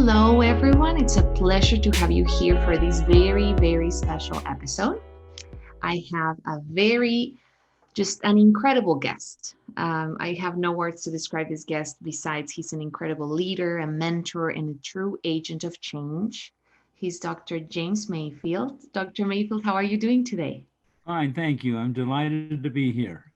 Hello, everyone. It's a pleasure to have you here for this very, very special episode. I have just an incredible guest. I have no words to describe this guest besides he's an incredible leader, a mentor, and a true agent of change. He's Dr. James Mayfield. Dr. Mayfield, how are you doing today? Fine, thank you. I'm delighted to be here.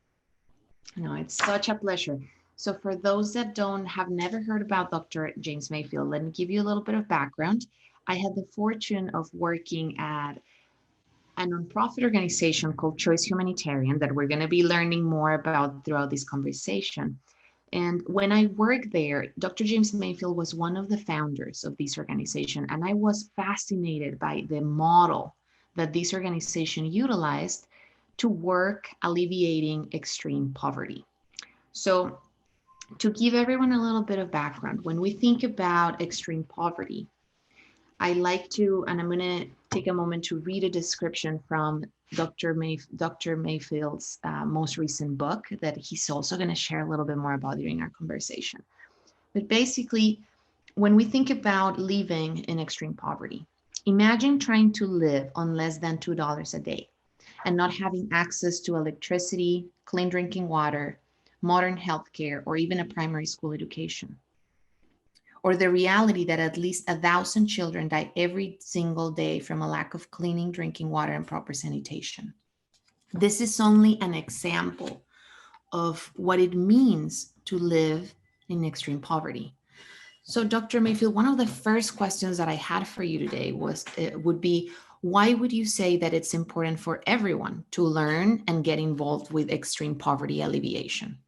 No, it's such a pleasure. So, for those that don't have never heard about Dr. James Mayfield, let me give you a little bit of background. I had the fortune of working at a nonprofit organization called CHOICE Humanitarian that we're going to be learning more about throughout this conversation. And when I worked there, Dr. James Mayfield was one of the founders of this organization, and I was fascinated by the model that this organization utilized to work alleviating extreme poverty. So, to give everyone a little bit of background, when we think about extreme poverty, I like to, and I'm going to take a moment to read a description from Dr. Mayfield's most recent book that he's also going to share a little bit more about during our conversation. But basically, when we think about living in extreme poverty, imagine trying to live on less than $2 a day and not having access to electricity, clean drinking water, modern healthcare, or even a primary school education. Or the reality that at least 1,000 children die every single day from a lack of cleaning drinking water and proper sanitation. This is only an example of what it means to live in extreme poverty. So, Dr. Mayfield, one of the first questions that I had for you today would be, why would you say that it's important for everyone to learn and get involved with extreme poverty alleviation?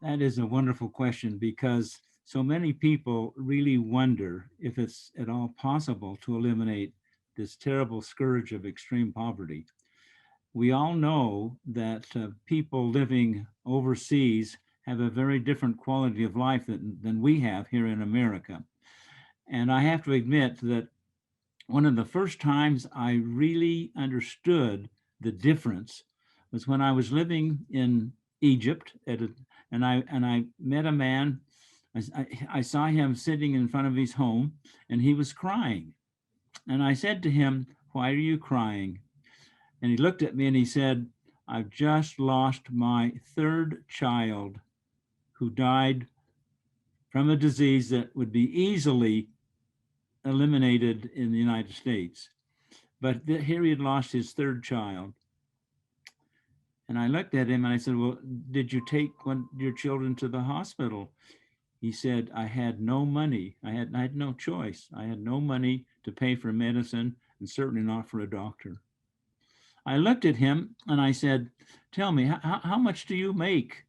That is a wonderful question because so many people really wonder if it's at all possible to eliminate this terrible scourge of extreme poverty. We all know that people living overseas have a very different quality of life than we have here in America. And I have to admit that one of the first times I really understood the difference was when I was living in Egypt and I met a man. I saw him sitting in front of his home and he was crying. And I said to him, "Why are you crying?" And he looked at me and he said, "I've just lost my third child who died from a disease that would be easily eliminated in the United States. But here he had lost his third child." And I looked at him and I said, "Well, did you take your children to the hospital?" He said, "I had no money. I had no choice. I had no money to pay for medicine and certainly not for a doctor." I looked at him and I said, "Tell me, how much do you make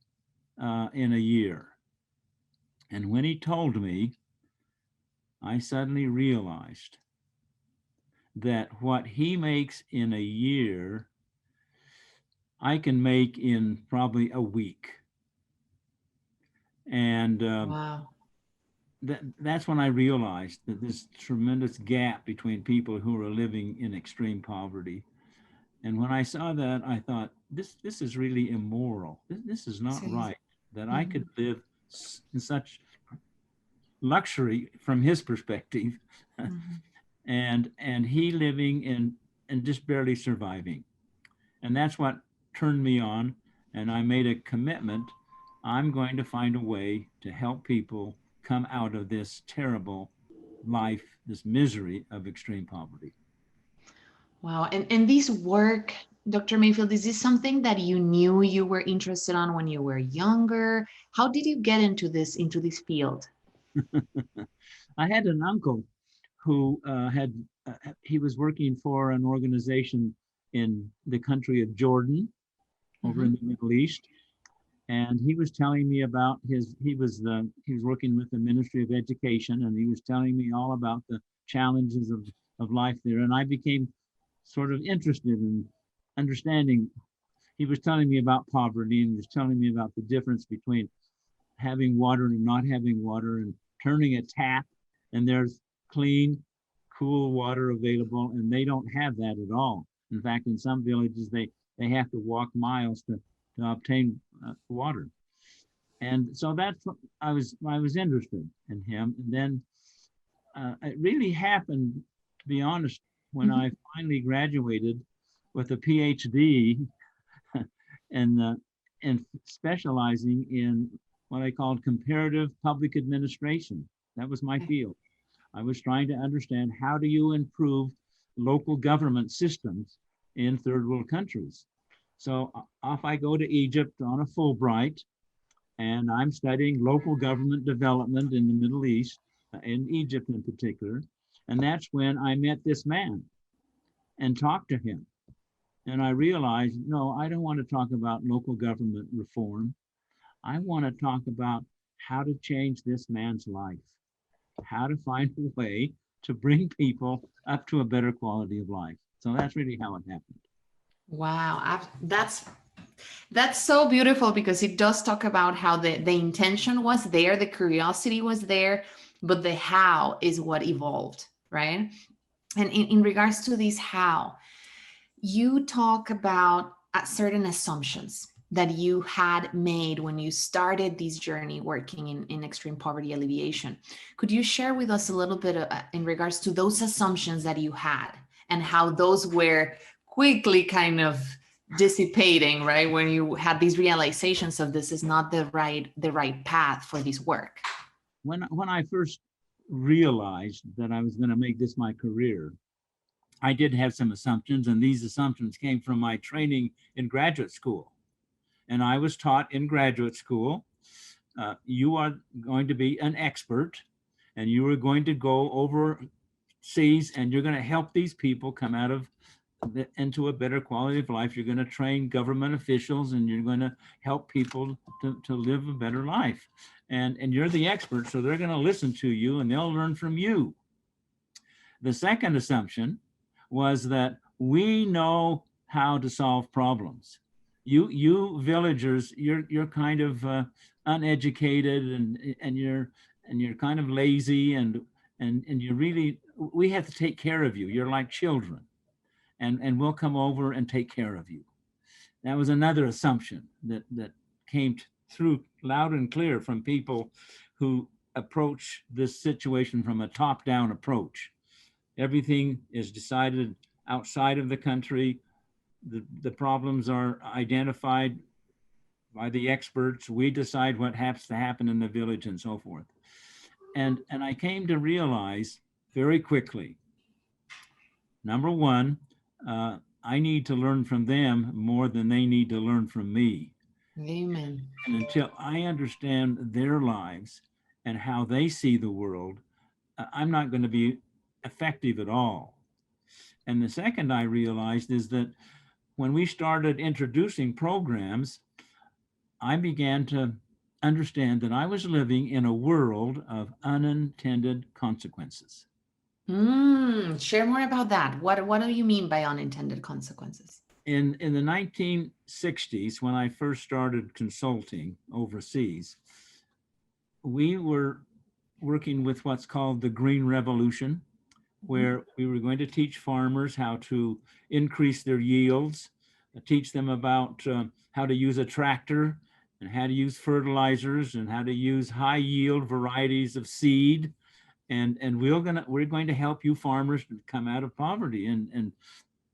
in a year?" And when he told me, I suddenly realized that what he makes in a year, I can make in probably a week. And Wow. that's when I realized that this tremendous gap between people who are living in extreme poverty. And when I saw that, I thought, this is really immoral. This is not right, that I could live in such luxury from his perspective, and he living in and just barely surviving. And that's what turned me on. And I made a commitment. I'm going to find a way to help people come out of this terrible life, this misery of extreme poverty. Wow. And this work, Dr. Mayfield, is this something that you knew you were interested on when you were younger? How did you get into this field? I had an uncle who he was working for an organization in the country of Jordan over in the Middle East. And he was telling me about he was working with the Ministry of Education, and he was telling me all about the challenges of life there. And I became sort of interested in understanding. He was telling me about poverty, and he was telling me about the difference between having water and not having water, and turning a tap and there's clean, cool water available, and they don't have that at all. In fact, in some villages, they have to walk miles to obtain water. And so that's what I was interested in him. And then it really happened, to be honest, when Mhm. I finally graduated with a PhD and specializing in what I called comparative public administration. That was my Okay. field. I was trying to understand how do you improve local government systems in third world countries. So off I go to Egypt on a Fulbright, and I'm studying local government development in the Middle East, in Egypt in particular. And that's when I met this man and talked to him. And I realized, no, I don't want to talk about local government reform. I want to talk about how to change this man's life, how to find a way to bring people up to a better quality of life. So that's really how it happened. Wow, that's so beautiful because it does talk about how the intention was there, the curiosity was there, but the how is what evolved, right? And in regards to this how, you talk about certain assumptions that you had made when you started this journey working in extreme poverty alleviation. Could you share with us a little bit in regards to those assumptions that you had and how those were quickly kind of dissipating, right? When you had these realizations of this is not the right path for this work. When I first realized that I was going to make this my career, I did have some assumptions, and these assumptions came from my training in graduate school. And I was taught in graduate school, you are going to be an expert, and you are going to go overseas, and you're going to help these people come out of into a better quality of life. You're going to train government officials, and you're going to help people to live a better life. And you're the expert, so they're going to listen to you, and they'll learn from you. The second assumption was that we know how to solve problems. You villagers, you're kind of uneducated, and you're kind of lazy, and you really, we have to take care of you. You're like children, and we'll come over and take care of you. That was another assumption that came through loud and clear from people who approach this situation from a top-down approach. Everything is decided outside of the country. The problems are identified by the experts. We decide what has to happen in the village and so forth. And I came to realize very quickly, number one, I need to learn from them more than they need to learn from me. Amen. And until I understand their lives and how they see the world, I'm not going to be effective at all. And the second I realized is that when we started introducing programs, I began to understand that I was living in a world of unintended consequences. Share more about that. What do you mean by unintended consequences? In the 1960s, when I first started consulting overseas, we were working with what's called the Green Revolution, where we were going to teach farmers how to increase their yields, teach them about how to use a tractor and how to use fertilizers and how to use high yield varieties of seed. And we're going to help you farmers come out of poverty. And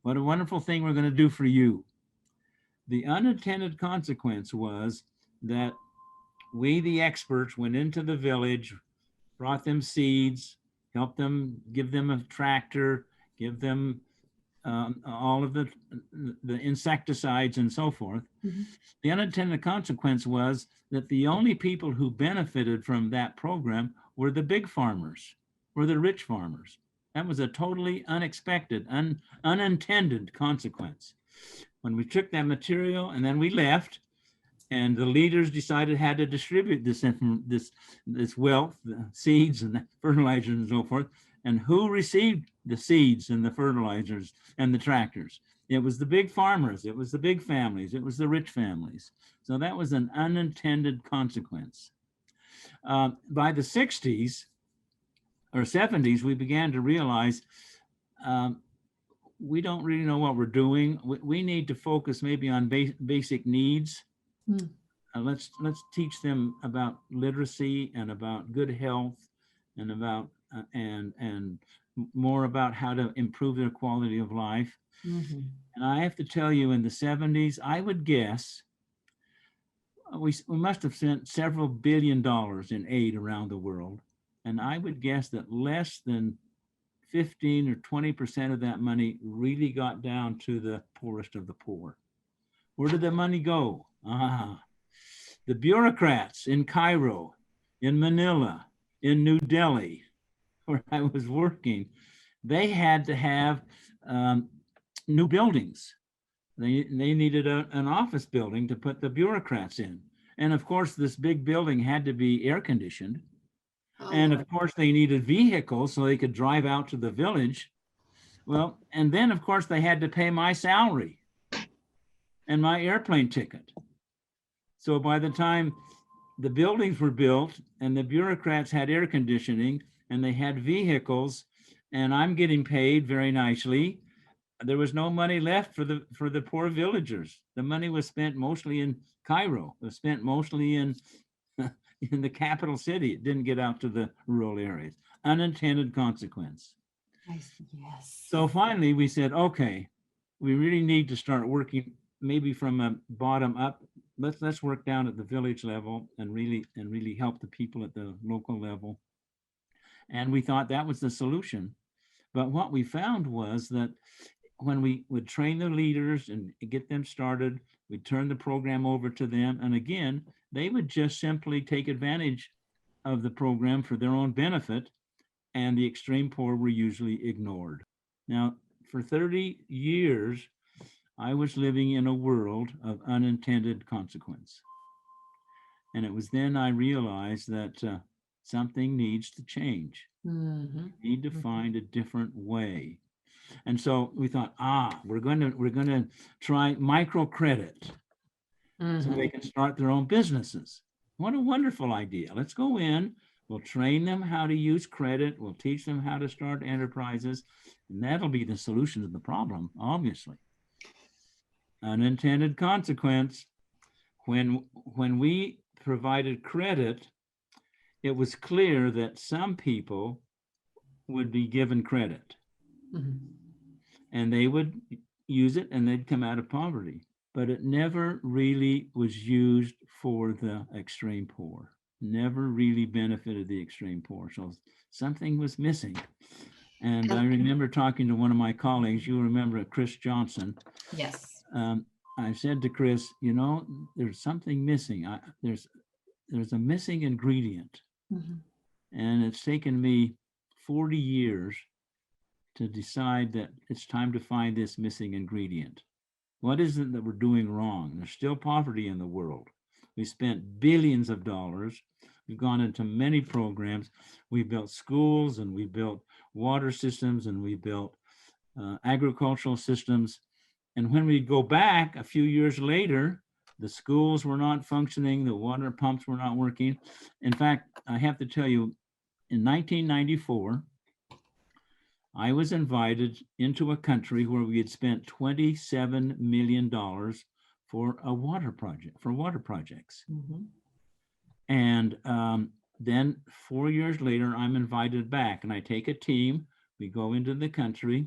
what a wonderful thing we're going to do for you. The unintended consequence was that we, the experts, went into the village, brought them seeds, helped them, give them a tractor, give them all of the insecticides and so forth. Mm-hmm. The unintended consequence was that the only people who benefited from that program were the big farmers, were the rich farmers. That was a totally unexpected, unintended consequence. When we took that material and then we left, and the leaders decided how to distribute this wealth, the seeds and the fertilizers and so forth. And who received the seeds and the fertilizers and the tractors? It was the big farmers, it was the big families, it was the rich families. So that was an unintended consequence. By the 60s or 70s, we began to realize um, we don't really know what we're doing. We need to focus maybe on basic needs. Mm. let's teach them about literacy and about good health and about and more about how to improve their quality of life. Mhm. And I have to tell you, in the 70s, I would guess we must have sent several $billion in aid around the world. And I would guess that less than 15 or 20% of that money really got down to the poorest of the poor. Where did the money go? The bureaucrats in Cairo, in Manila, in New Delhi, where I was working, they had to have new buildings. They needed an office building to put the bureaucrats in. And of course, this big building had to be air conditioned. And Oh, of course, they needed vehicles so they could drive out to the village. Well, and then of course, they had to pay my salary and my airplane ticket. So by the time the buildings were built and the bureaucrats had air conditioning and they had vehicles and I'm getting paid very nicely, there was no money left for the poor villagers. The money was spent mostly in Cairo. It was spent mostly in in the capital city. It didn't get out to the rural areas. Unintended consequence. I see. Yes. So finally we said, okay, we really need to start working maybe from a bottom up. Let's work down at the village level and really help the people at the local level. And we thought that was the solution. But what we found was that when we would train the leaders and get them started, we'd turn the program over to them. And again, they would just simply take advantage of the program for their own benefit. And the extreme poor were usually ignored. Now, for 30 years, I was living in a world of unintended consequence. And it was then I realized that something needs to change. Mm-hmm. We need to find a different way. And so we thought, we're going to try microcredit so they can start their own businesses. What a wonderful idea. Let's go in, we'll train them how to use credit, we'll teach them how to start enterprises, and that'll be the solution to the problem, obviously. Unintended consequence, when we provided credit, it was clear that some people would be given credit. And they would use it and they'd come out of poverty. But it never really was used for the extreme poor, never really benefited the extreme poor. So something was missing. And I remember talking to one of my colleagues, you remember Chris Johnson. Yes. I said to Chris, there's something missing. There's a missing ingredient. And it's taken me 40 years to decide that it's time to find this missing ingredient. What is it that we're doing wrong? There's still poverty in the world. We spent billions of dollars. We've gone into many programs. We built schools and we built water systems and we built agricultural systems. And when we go back a few years later, the schools were not functioning, the water pumps were not working. In fact, I have to tell you, in 1994, I was invited into a country where we had spent $27 million for a water project, for water projects. And then 4 years later, I'm invited back and I take a team, we go into the country,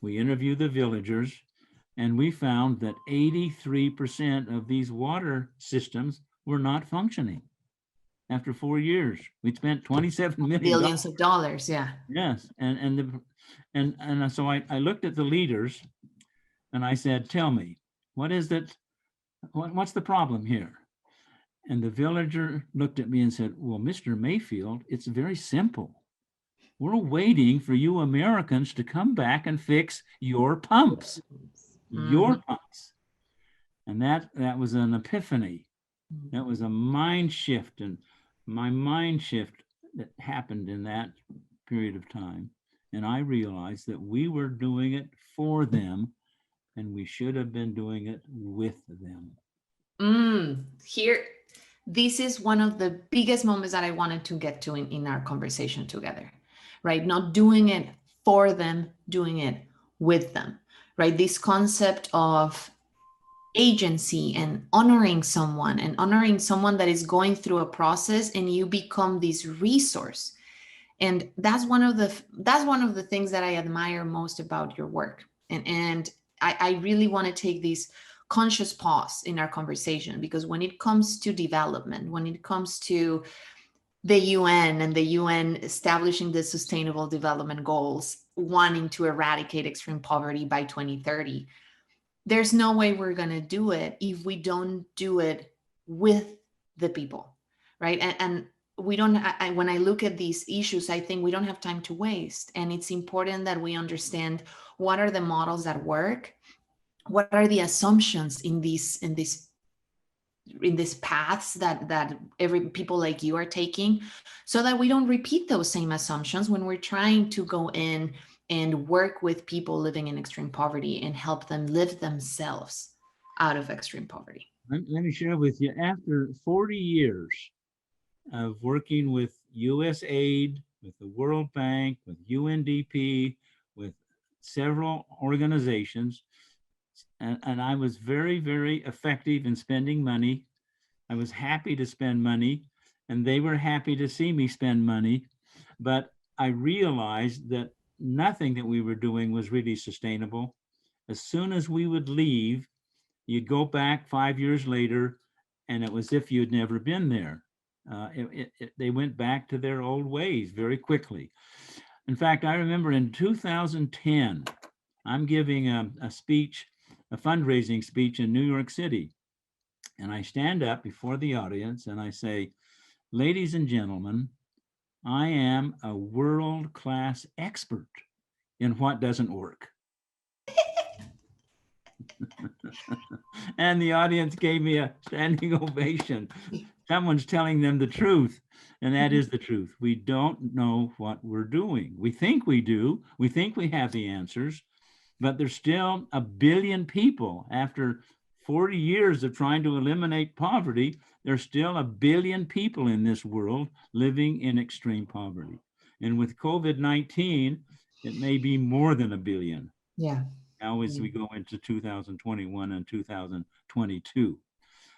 we interview the villagers, and we found that 83% of these water systems were not functioning. After 4 years, we spent $27 million. Billions of dollars, yeah. Yes, and so I looked at the leaders, and I said, "Tell me, what is it? What's the problem here?" And the villager looked at me and said, "Well, Mr. Mayfield, it's very simple. We're waiting for you Americans to come back and fix your pumps, your pumps." And that was an epiphany. That was a mind shift, and my mind shift that happened in that period of time. And I realized that we were doing it for them and we should have been doing it with them. Here, this is one of the biggest moments that I wanted to get to in our conversation together, right? Not doing it for them, doing it with them, right? This concept of agency and honoring someone that is going through a process, and you become this resource. And that's one of the things that I admire most about your work. And I really want to take this conscious pause in our conversation, because when it comes to development, when it comes to the UN and the UN establishing the sustainable development goals, wanting to eradicate extreme poverty by 2030, there's no way we're going to do it if we don't do it with the people, right? And we don't, when I look at these issues, I think we don't have time to waste. And it's important that we understand what are the models that work, what are the assumptions in these paths that every people like you are taking, so that we don't repeat those same assumptions when we're trying to go in and work with people living in extreme poverty and help them live themselves out of extreme poverty. Let me share with you, after 40 years of working with USAID, with the World Bank, with UNDP, with several organizations, and I was very, very effective in spending money. I was happy to spend money, and they were happy to see me spend money. But I realized that nothing that we were doing was really sustainable. As soon as we would leave, you'd go back 5 years later, and it was as if you'd never been there. They went back to their old ways very quickly. In fact, I remember in 2010, I'm giving a speech, a fundraising speech in New York City. And I stand up before the audience and I say, ladies and gentlemen, I am a world-class expert in what doesn't work. And the audience gave me a standing ovation. Someone's telling them the truth, and that is the truth. We don't know what we're doing. We think we do. We think we have the answers, but there's still 1 billion people. After 40 years of trying to eliminate poverty, there's still 1 billion people in this world living in extreme poverty. And with COVID-19, it may be more than 1 billion. Yeah. Now as we go into 2021 and 2022.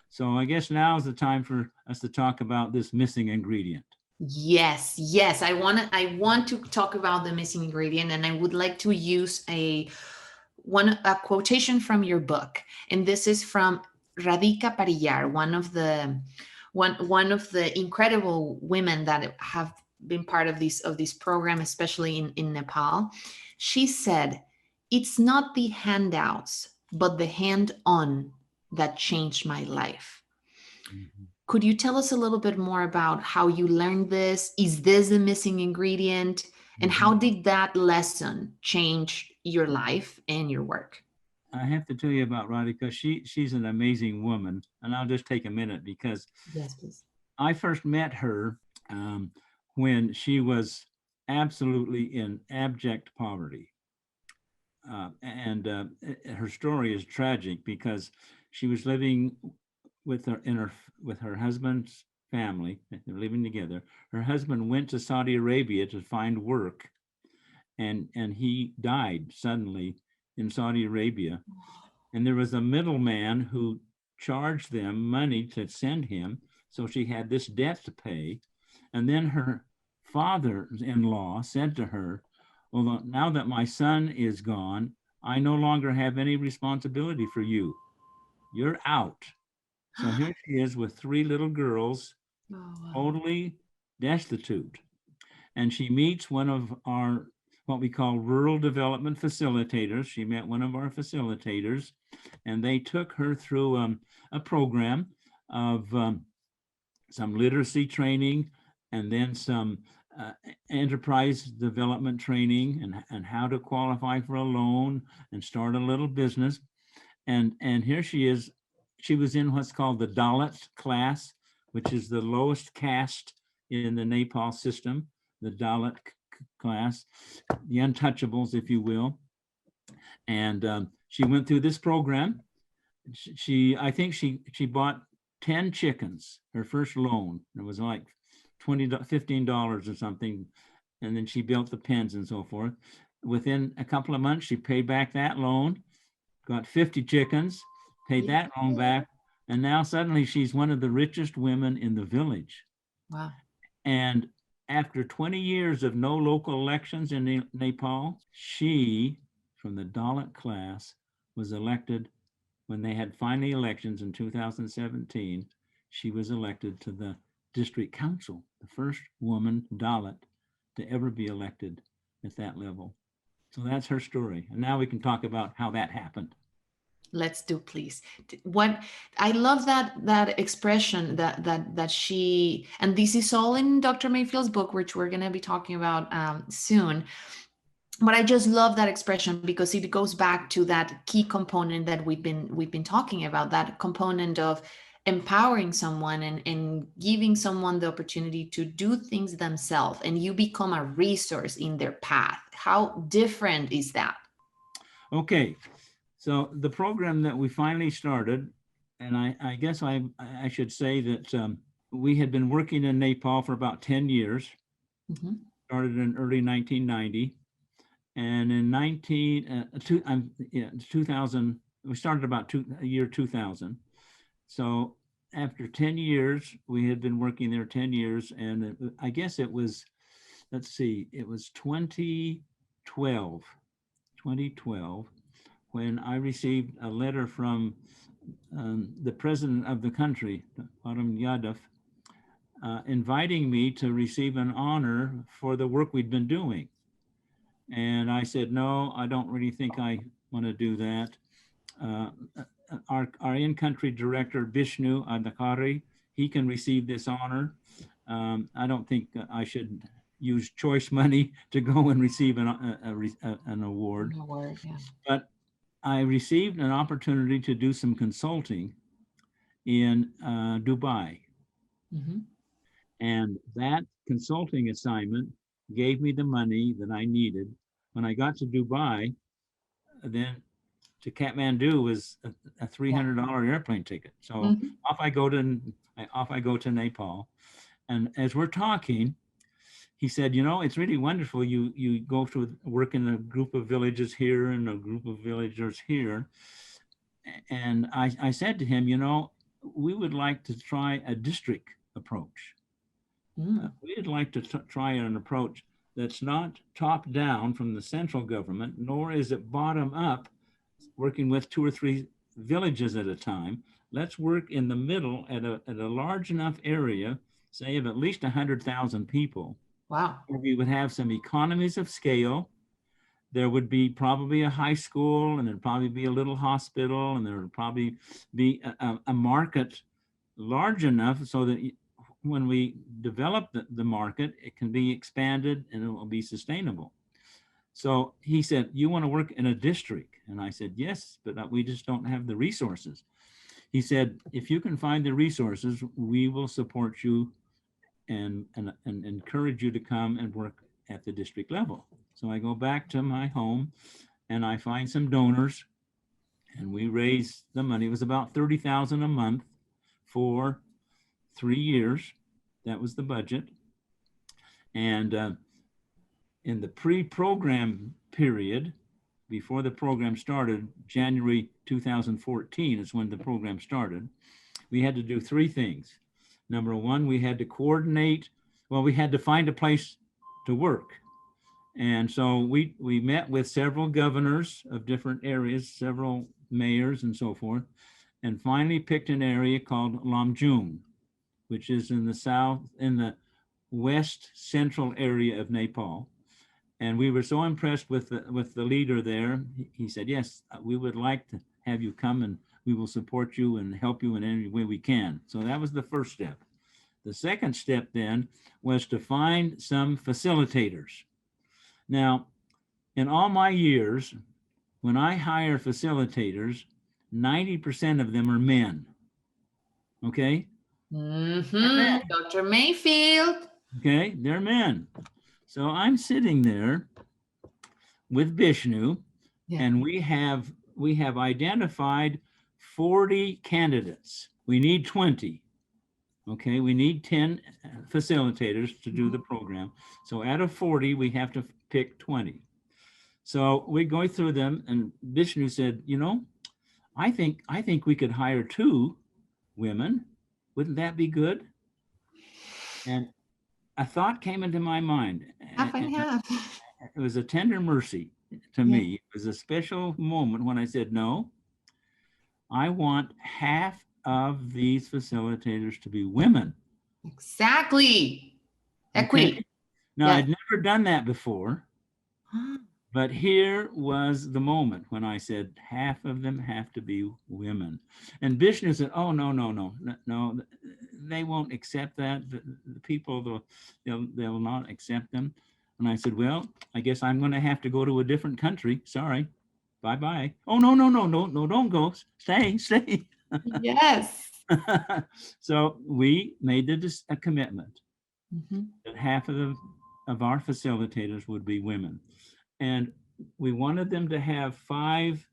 So I guess now is the time for us to talk about this missing ingredient. Yes. I want to talk about the missing ingredient, and I would like to use a quotation from your book. And this is from Radhika Pariyar, one of the incredible women that have been part of this program, especially in Nepal. She said, "It's not the handouts, but the hand-on that changed my life." Mm-hmm. Could you tell us a little bit more about how you learned this? Is this the missing ingredient? And how did that lesson change your life and your work? I have to tell you about Radhika. She's an amazing woman. And I'll just take a minute because yes, please. I first met her when she was absolutely in abject poverty. Her story is tragic because she was living with her husband's family. They're living together. Her husband went to Saudi Arabia to find work, and he died suddenly in Saudi Arabia. And there was a middleman who charged them money to send him, so she had this debt to pay. And then her father-in-law said to her, "Well, now that my son is gone, I no longer have any responsibility for you. You're out." So here she is with 3 little girls, totally destitute. And she meets one of our, what we call rural development facilitators. She met one of our facilitators, and they took her through a program of some literacy training, and then some enterprise development training, and how to qualify for a loan and start a little business. And here she is. She was in what's called the Dalit class, which is the lowest caste in the Nepal system, the Dalit class, the untouchables, if you will. And she went through this program. I think she bought 10 chickens, her first loan. It was like $15 or something. And then she built the pens and so forth. Within a couple of months, she paid back that loan, got 50 chickens, paid that loan back, and now suddenly she's one of the richest women in the village. Wow. And after 20 years of no local elections in Nepal, she, from the Dalit class, was elected when they had final elections in 2017. She was elected to the district council, the first woman Dalit to ever be elected at that level. So that's her story. And now we can talk about how that happened. Let's do, please. What I love that expression that she, and this is all in Dr. Mayfield's book, which we're going to be talking about soon. But I just love that expression because it goes back to that key component that we've been talking about, that component of empowering someone and giving someone the opportunity to do things themselves, and you become a resource in their path. How different is that? Okay, so the program that we finally started, and I guess I should say that we had been working in Nepal for about 10 years, started in early 1990. And in 2000, we started about year 2000. So after 10 years, we had been working there 10 years. And I guess it was, let's see, it was 2012, when I received a letter from the president of the country, Param Yadav, inviting me to receive an honor for the work we'd been doing. And I said, no, I don't really think I want to do that. Our in-country director, Vishnu Adhikari, he can receive this honor. I don't think I should use choice money to go and receive an award. Yeah. But I received an opportunity to do some consulting in Dubai. And that consulting assignment gave me the money that I needed. When I got to Dubai, then to Kathmandu was a $300 airplane ticket. So off I go to Nepal. And as we're talking, he said, you know, it's really wonderful. You go to work in a group of villages here and a group of villagers here. And I said to him, you know, we would like to try a district approach. We'd like to try an approach that's not top down from the central government, nor is it bottom up, working with 2 or 3 villages at a time. Let's work in the middle at a large enough area, say of at least 100,000 people. Wow. Where we would have some economies of scale. There would be probably a high school, and there'd probably be a little hospital, and there would probably be a market large enough so that when we develop the market, it can be expanded and it will be sustainable. So he said, you want to work in a district? And I said, yes, but we just don't have the resources. He said, if you can find the resources, we will support you and encourage you to come and work at the district level. So I go back to my home and I find some donors and we raise the money. It was about $30,000 a month for 3 years. That was the budget. And in the pre-program period, before the program started, January 2014 is when the program started, we had to do 3 things. Number 1, we had to coordinate, we had to find a place to work. And so we met with several governors of different areas, several mayors and so forth, and finally picked an area called Lamjung, which is in the west central area of Nepal. And we were so impressed with the leader there. He said, yes, we would like to have you come and we will support you and help you in any way we can. So that was the first step. The second step then was to find some facilitators. Now, in all my years, when I hire facilitators, 90% of them are men. Okay? Dr. Mayfield. Okay, they're men. So I'm sitting there with Vishnu, and we have identified 40 candidates. We need 20. Okay, we need 10 facilitators to do the program. So out of 40, we have to pick 20. So we go through them, and Vishnu said, you know, I think we could hire 2 women. Wouldn't that be good? And a thought came into my mind. Half and And half. it was a tender mercy to Yeah, me. It was a special moment when I said, no, I want half of these facilitators to be women. exactly. Okay. Equity. Now, Yes. I'd never done that before, but here was the moment when I said half of them have to be women. And Vishnu said, oh, no, they won't accept that. The people, they'll not accept them. And I said, well, I guess I'm going to have to go to a different country. Sorry. Bye-bye. Oh, no, don't go. Stay. Yes. So we made a commitment Mhm. that half of our facilitators would be women. And we wanted them to have 5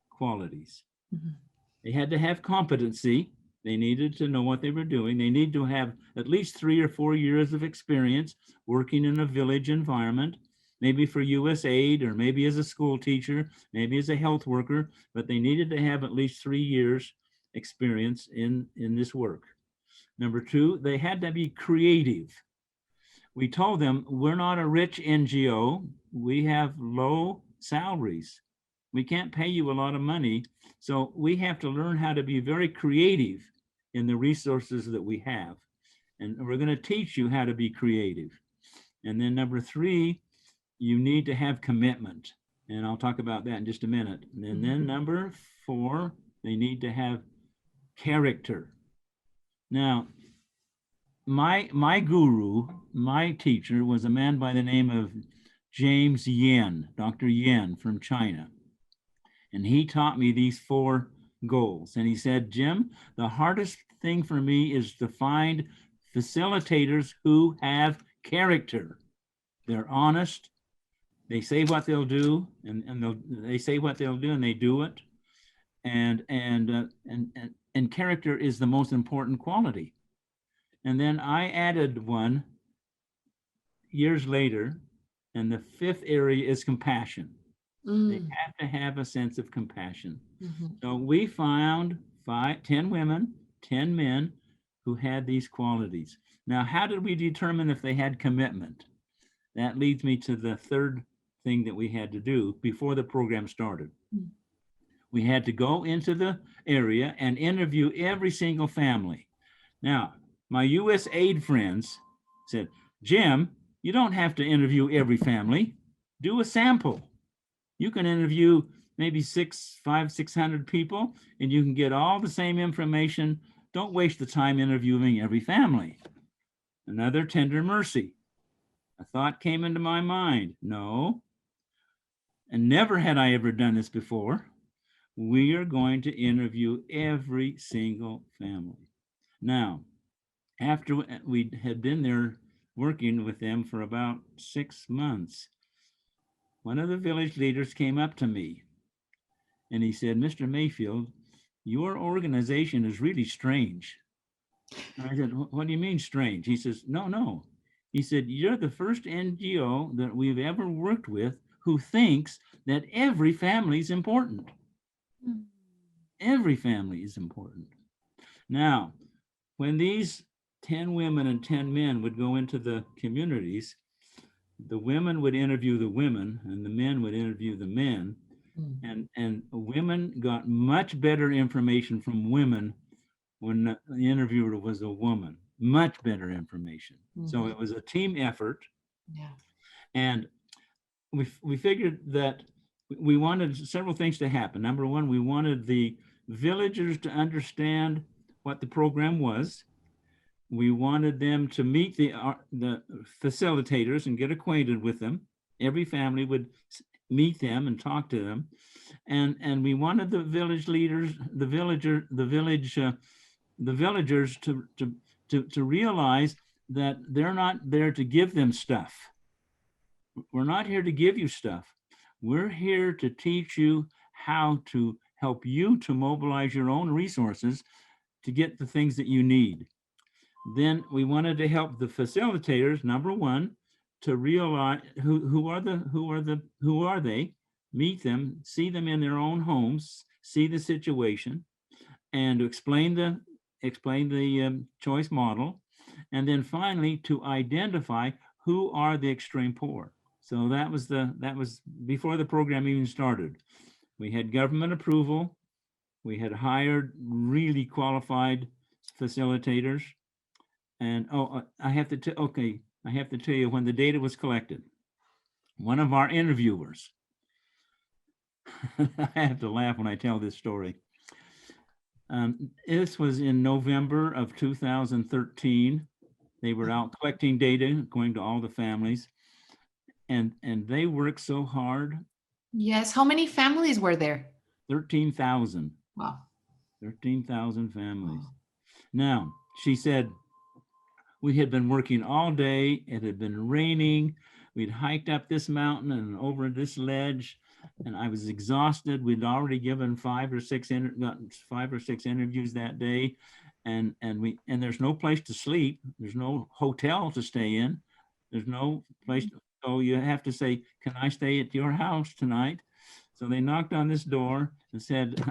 qualities. Mhm. They had to have competency. They needed to know what they were doing. They need to have at least 3 or 4 years of experience working in a village environment, maybe for USAID or maybe as a school teacher, maybe as a health worker, but they needed to have at least 3 years experience in this work. Number 2, they had to be creative. We told them, we're not a rich NGO. We have low salaries. We can't pay you a lot of money. So we have to learn how to be very creative in the resources that we have. And we're going to teach you how to be creative. And then number 3, you need to have commitment. And I'll talk about that in just a minute. And then number 4, they need to have character. Now, my guru, my teacher was a man by the name of James Yen, Dr. Yen from China. And he taught me these 4 goals. And he said, Jim, the hardest thing for me is to find facilitators who have character. They're honest. They say what they'll do, and they say what they'll do, and they do it. And character is the most important quality. And then I added one years later, and the 5th area is compassion. They have to have a sense of compassion. So we found 10 women, 10 men who had these qualities. Now, how did we determine if they had commitment? That leads me to the 3rd thing that we had to do before the program started. We had to go into the area and interview every single family. Now, my USAID friends said, Jim, you don't have to interview every family. Do a sample. You can interview maybe 600 people, and you can get all the same information. Don't waste the time interviewing every family. Another tender mercy. A thought came into my mind. No, and never had I ever done this before. We are going to interview every single family. Now, after we had been there working with them for about 6 months, one of the village leaders came up to me and he said, Mr. Mayfield, your organization is really strange. And I said, what do you mean strange? He says, no. He said, you're the first NGO that we've ever worked with who thinks that every family is important. Every family is important. Now, when these 10 women and 10 men would go into the communities, the women would interview the women and the men would interview the men. And women got much better information from women when the interviewer was a woman, much better information. So it was a team effort. Yeah. And we figured that we wanted several things to happen. Number 1, we wanted the villagers to understand what the program was. We wanted them to meet the facilitators and get acquainted with them. Every family would meet them and talk to them. And we wanted the village leaders, the villagers to realize that they're not there to give them stuff. We're not here to give you stuff. We're here to teach you how to help you to mobilize your own resources to get the things that you need. Then we wanted to help the facilitators, number 1, to realize who are they, meet them, see them in their own homes, see the situation, and to explain the choice model, and then finally to identify who are the extreme poor. So that was before the program even started. We had government approval. We had hired really qualified facilitators. And I have to tell you, when the data was collected, one of our interviewers, I have to laugh when I tell this story. This was in November of 2013. They were out collecting data, going to all the families, and they worked so hard. Yes. How many families were there? 13,000. Wow. 13,000 families. Wow. Now, she said, we had been working all day. It had been raining. We'd hiked up this mountain and over this ledge, and I was exhausted. We'd already given 5 or 6 interviews that day, and there's no place to sleep. There's no hotel to stay in. There's no place. So you have to say, can I stay at your house tonight? So they knocked on this door and said,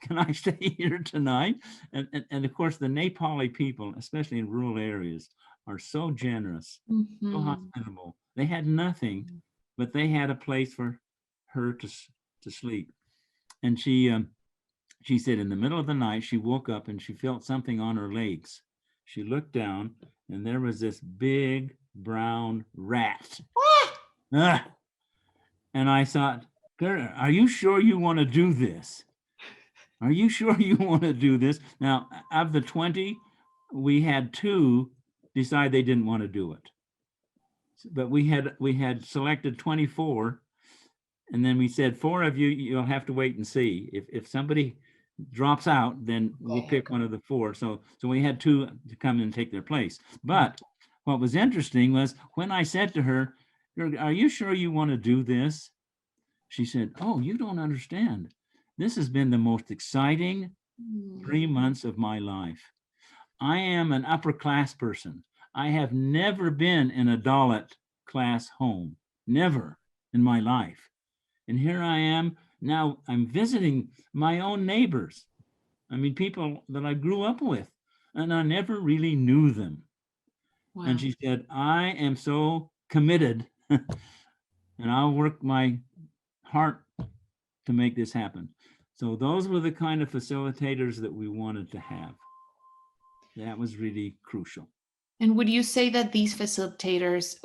can I stay here tonight? And of course, the Nepali people, especially in rural areas, are so generous, so hospitable. They had nothing, but they had a place for her to sleep. And she said in the middle of the night, she woke up and she felt something on her legs. She looked down and there was this big brown rat. Ah! And I thought, are you sure you want to do this? Are you sure you want to do this? Now, of the 20, we had 2 decide they didn't want to do it. But we had selected 24, and then we said, 4 of you, you'll have to wait and see. If somebody drops out, then we'll pick one of the 4. So we had 2 to come and take their place. But what was interesting was when I said to her, are you sure you want to do this? She said, oh, you don't understand. This has been the most exciting 3 months of my life. I am an upper class person. I have never been in a Dalit class home, never in my life. And here I am now, I'm visiting my own neighbors. I mean, people that I grew up with, and I never really knew them. Wow. And she said, I am so committed and I'll work my heart to make this happen. So those were the kind of facilitators that we wanted to have. That was really crucial. And would you say that these facilitators,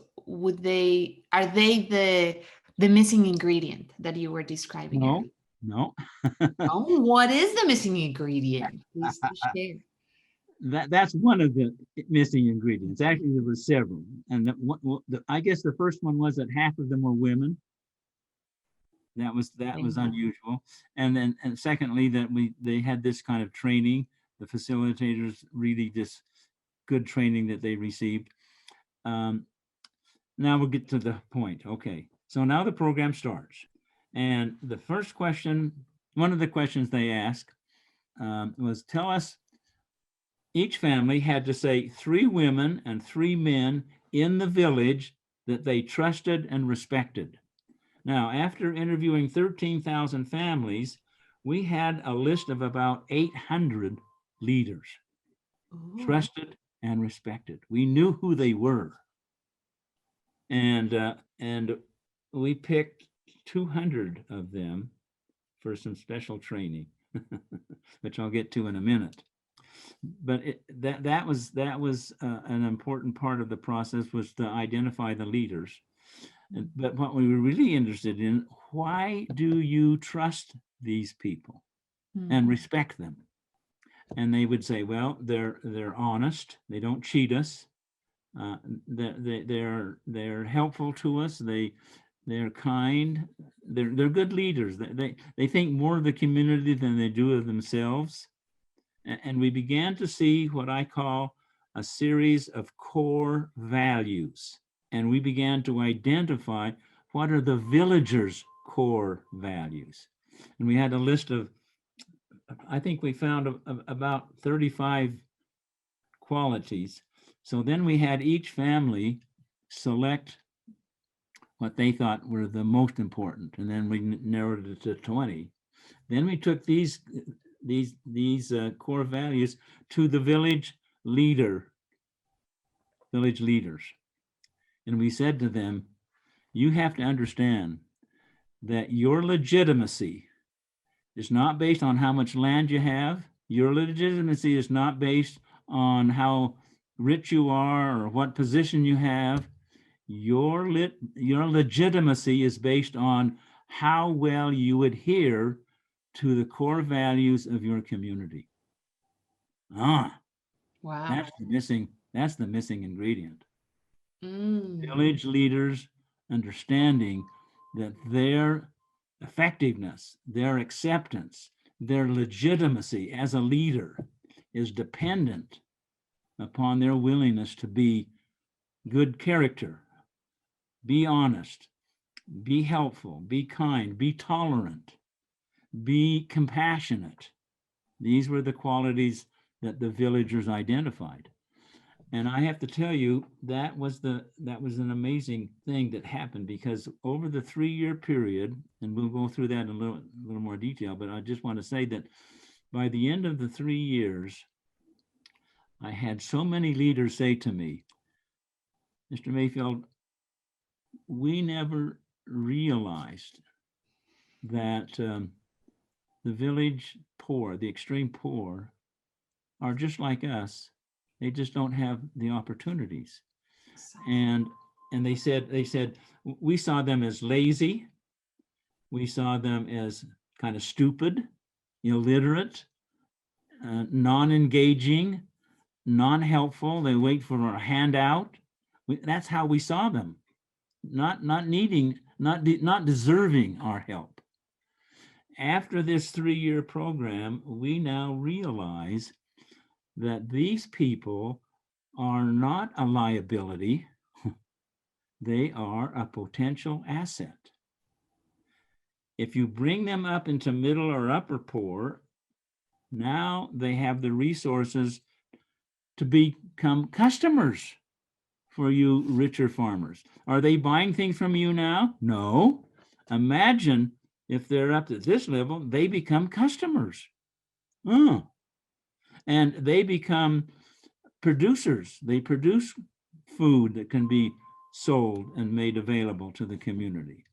are they the missing ingredient that you were describing? No. Oh, what is the missing ingredient? Please share. That's one of the missing ingredients. Actually, there were several. And I guess the first one was that half of them were women. That was unusual. And secondly, that they had this kind of training. The facilitators really this good training that they received. Now we'll get to the point. Okay, so now the program starts. And the first question, one of the questions they asked was, tell us, each family had to say 3 women and 3 men in the village that they trusted and respected. Now, after interviewing 13,000 families, we had a list of about 800 leaders, trusted and respected. We knew who they were. And we picked 200 of them for some special training, which I'll get to in a minute. But that was an important part of the process, was to identify the leaders. But what we were really interested in, why do you trust these people and respect them? And they would say, well, they're honest, they don't cheat us, they're helpful to us, they're kind, they're good leaders, they think more of the community than they do of themselves. And we began to see what I call a series of core values. And we began to identify what are the villagers' core values. And we had a list of, I think we found about 35 qualities. So then we had each family select what they thought were the most important. And then we narrowed it to 20. Then we took these core values to the village leaders. And we said to them, you have to understand that your legitimacy is not based on how much land you have. Your legitimacy is not based on how rich you are or what position you have. Your legitimacy is based on how well you adhere to the core values of your community. Wow. That's the missing ingredient. Mm. Village leaders understanding that their effectiveness, their acceptance, their legitimacy as a leader is dependent upon their willingness to be good character, be honest, be helpful, be kind, be tolerant, be compassionate. These were the qualities that the villagers identified. And I have to tell you, that was an amazing thing that happened, because over the 3-year period, and we'll go through that in a little more detail, but I just want to say that by the end of the 3 years, I had so many leaders say to me, Mr. Mayfield, we never realized that the village poor, the extreme poor, are just like us. They just don't have the opportunities. And they said we saw them as lazy. We saw them as kind of stupid, illiterate, non-engaging, non-helpful. They wait for a handout. That's how we saw them. Not needing, not deserving our help. After this 3-year program, we now realize that these people are not a liability. They are a potential asset. If you bring them up into middle or upper poor, now they have the resources to become customers for you richer farmers. Are they buying things from you now? No. Imagine if they're up to this level, they become customers. And they become producers. They produce food that can be sold and made available to the community.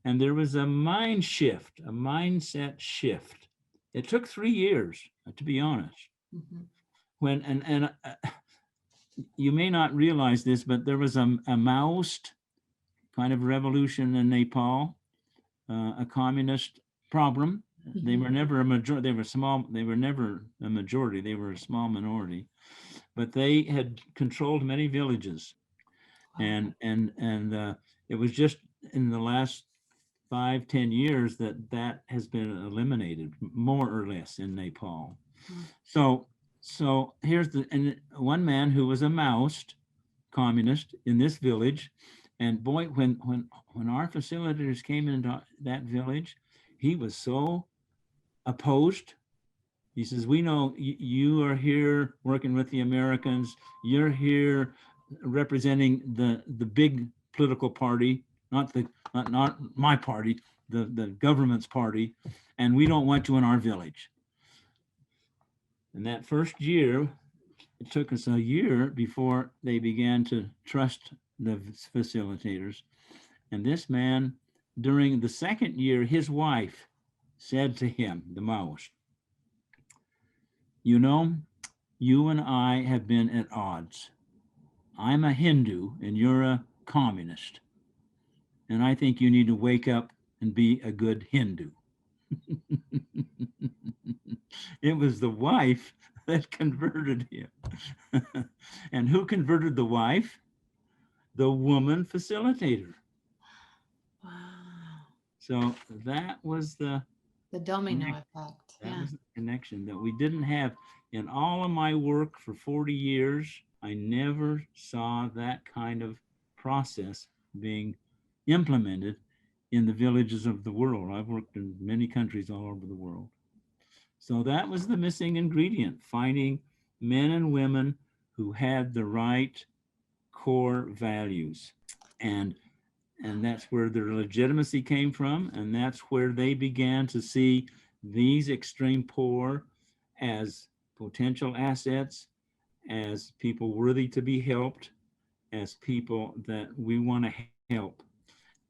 And there was a mind shift, a mindset shift. It took 3 years, to be honest. Mm-hmm. When you may not realize this, but there was a Maoist kind of revolution in Nepal, a communist problem. Mm-hmm. They were never a majority. They were small. They were never a majority. They were a small minority, but they had controlled many villages. Wow. And it was just in the last 5-10 years that has been eliminated, more or less, in Nepal. Mm. So here's one man who was a Maoist communist in this village, and boy, when our facilitators came into that village, he was so opposed. He says, we know you are here working with the Americans. You're here representing the big political party, not my party, the government's party, and we don't want you in our village. And that first year, it took us a year before they began to trust the facilitators. And this man, during the second year, his wife said to him, the Maoist, you know, you and I have been at odds. I'm a Hindu and you're a communist. And I think you need to wake up and be a good Hindu. It was the wife that converted him. And who converted the wife? The woman facilitator. Wow. So that was the domino effect. That was the connection that we didn't have. In all of my work for 40 years, I never saw that kind of process being implemented in the villages of the world. I've worked in many countries all over the world. So that was the missing ingredient, finding men and women who had the right core values. And that's where their legitimacy came from. And that's where they began to see these extreme poor as potential assets, as people worthy to be helped, as people that we want to help.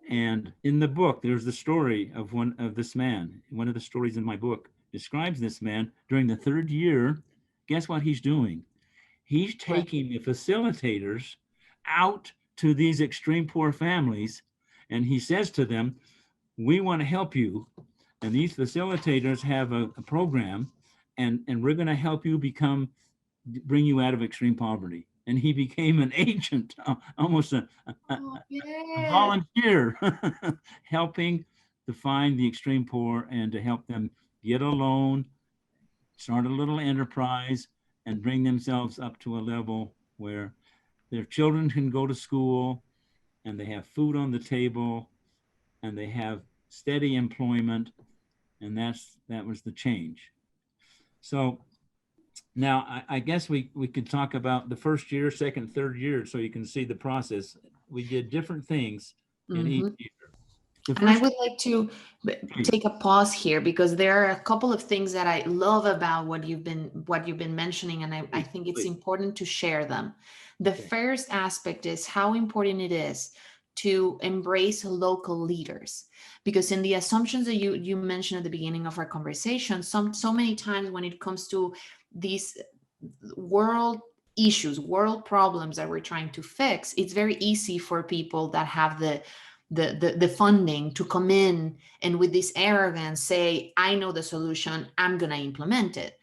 And in the book, there's the story of one of this man. One of the stories in my book describes this man during the third year. Guess what he's doing? He's Right. taking the facilitators out to these extreme poor families, and he says to them, we want to help you. And these facilitators have a program, and we're going to help you bring you out of extreme poverty. And he became an agent, almost Oh, a yeah. volunteer, helping to find the extreme poor and to help them get a loan, start a little enterprise, and bring themselves up to a level where their children can go to school and they have food on the table and they have steady employment. And that was the change. So now I guess we could talk about the first year, second, third year, so you can see the process. We did different things in each Mhm. year. The And I first would like to year, take a pause here because there are a couple of things that I love about what you've been mentioning, and I please, think it's please. important to share them. The Okay. first aspect is how important it is to embrace local leaders, because in the assumptions that you mentioned at the beginning of our conversation, so many times when it comes to these world issues, world problems that we're trying to fix, it's very easy for people that have the funding to come in and with this arrogance say, I know the solution, I'm going to implement it.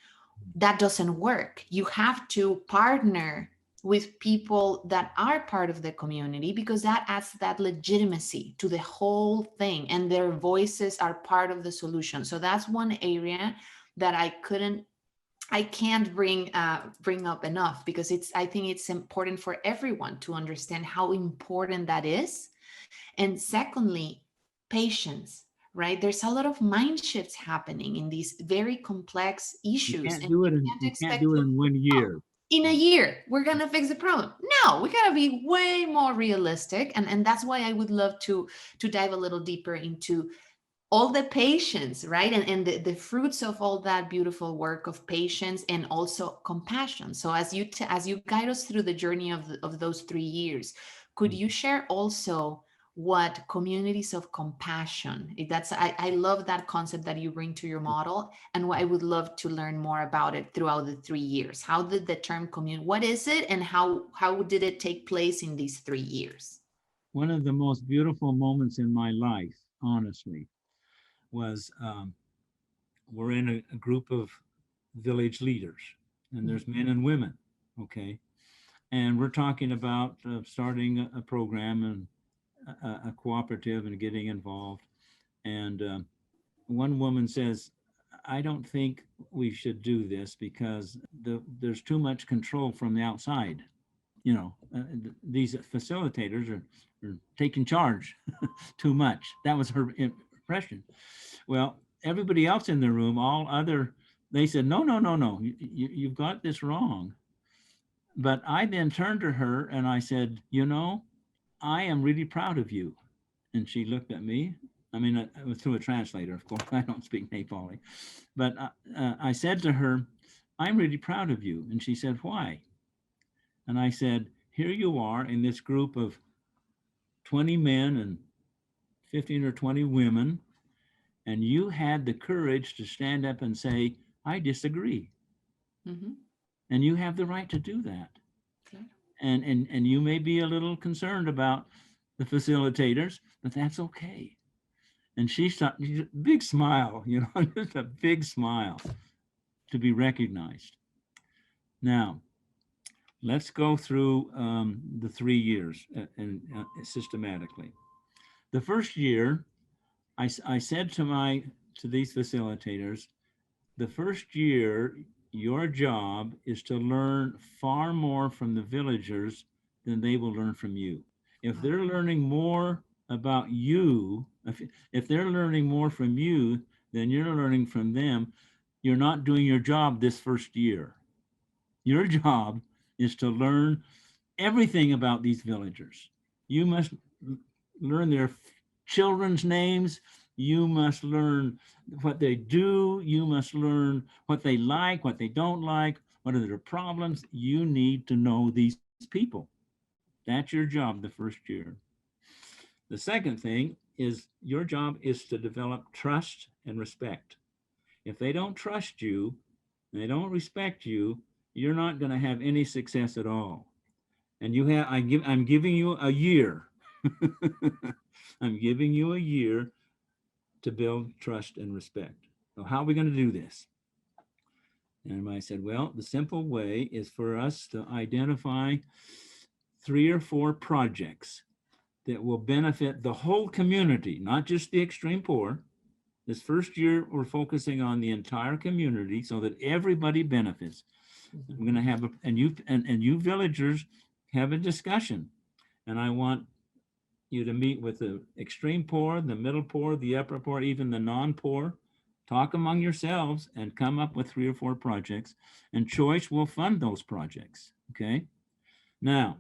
That doesn't work. You have to partner with people that are part of the community, because that adds that legitimacy to the whole thing, and their voices are part of the solution. So that's one area that I can't bring up enough, because I think it's important for everyone to understand how important that is. And secondly, patience, right? There's a lot of mind shifts happening in these very complex issues, and you can't You can't expect do it to, in one oh, year. in a year we're gonna fix the problem. No, we gotta be way more realistic, and that's why I would love to dive a little deeper into all the patience, right? And the fruits of all that beautiful work of patience and also compassion. So as you guide us through the journey of those 3 years, could you share also what communities of compassion, if that's, I love that concept that you bring to your model, and what I would love to learn more about it throughout the 3 years. How did the term community, what is it, and how did it take place in these 3 years? One of the most beautiful moments in my life, honestly, was we're in a group of village leaders, and there's men and women, okay? And we're talking about starting a program and a cooperative and getting involved. And one woman says, I don't think we should do this because there's too much control from the outside. These facilitators are taking charge too much. That was her impression. Well, everybody else in the room, they said, no, no, no, no, you've got this wrong. But I then turned to her and I said, I am really proud of you. And she looked at me. I mean, it was through a translator, of course. I don't speak Nepali. But I said to her, I'm really proud of you. And she said, why? And I said, here you are in this group of 20 men and 15 or 20 women, and you had the courage to stand up and say, I disagree. Mm-hmm. And you have the right to do that. Okay. And you may be a little concerned about the facilitators, but that's okay. And she started, big smile, just a big smile to be recognized. Now, let's go through the 3 years and systematically. The first year, I said to these facilitators, the first year, your job is to learn far more from the villagers than they will learn from you. If they're learning more about you, if they're learning more from you than you're learning from them, you're not doing your job this first year. Your job is to learn everything about these villagers. You must learn their children's names. You must learn what they do. You must learn what they like, what they don't like, what are their problems. You need to know these people. That's your job the first year. The second thing is your job is to develop trust and respect. If they don't trust you, and they don't respect you, you're not going to have any success at all. And I'm giving you a year. I'm giving you a year to build trust and respect. So how are we going to do this? And I said, well, the simple way is for us to identify 3 or 4 projects that will benefit the whole community, not just the extreme poor. This first year, we're focusing on the entire community so that everybody benefits. We're going to have and you villagers have a discussion, and I want you to meet with the extreme poor, the middle poor, the upper poor, even the non-poor. Talk among yourselves and come up with 3 or 4 projects, and CHOICE will fund those projects. Okay. Now,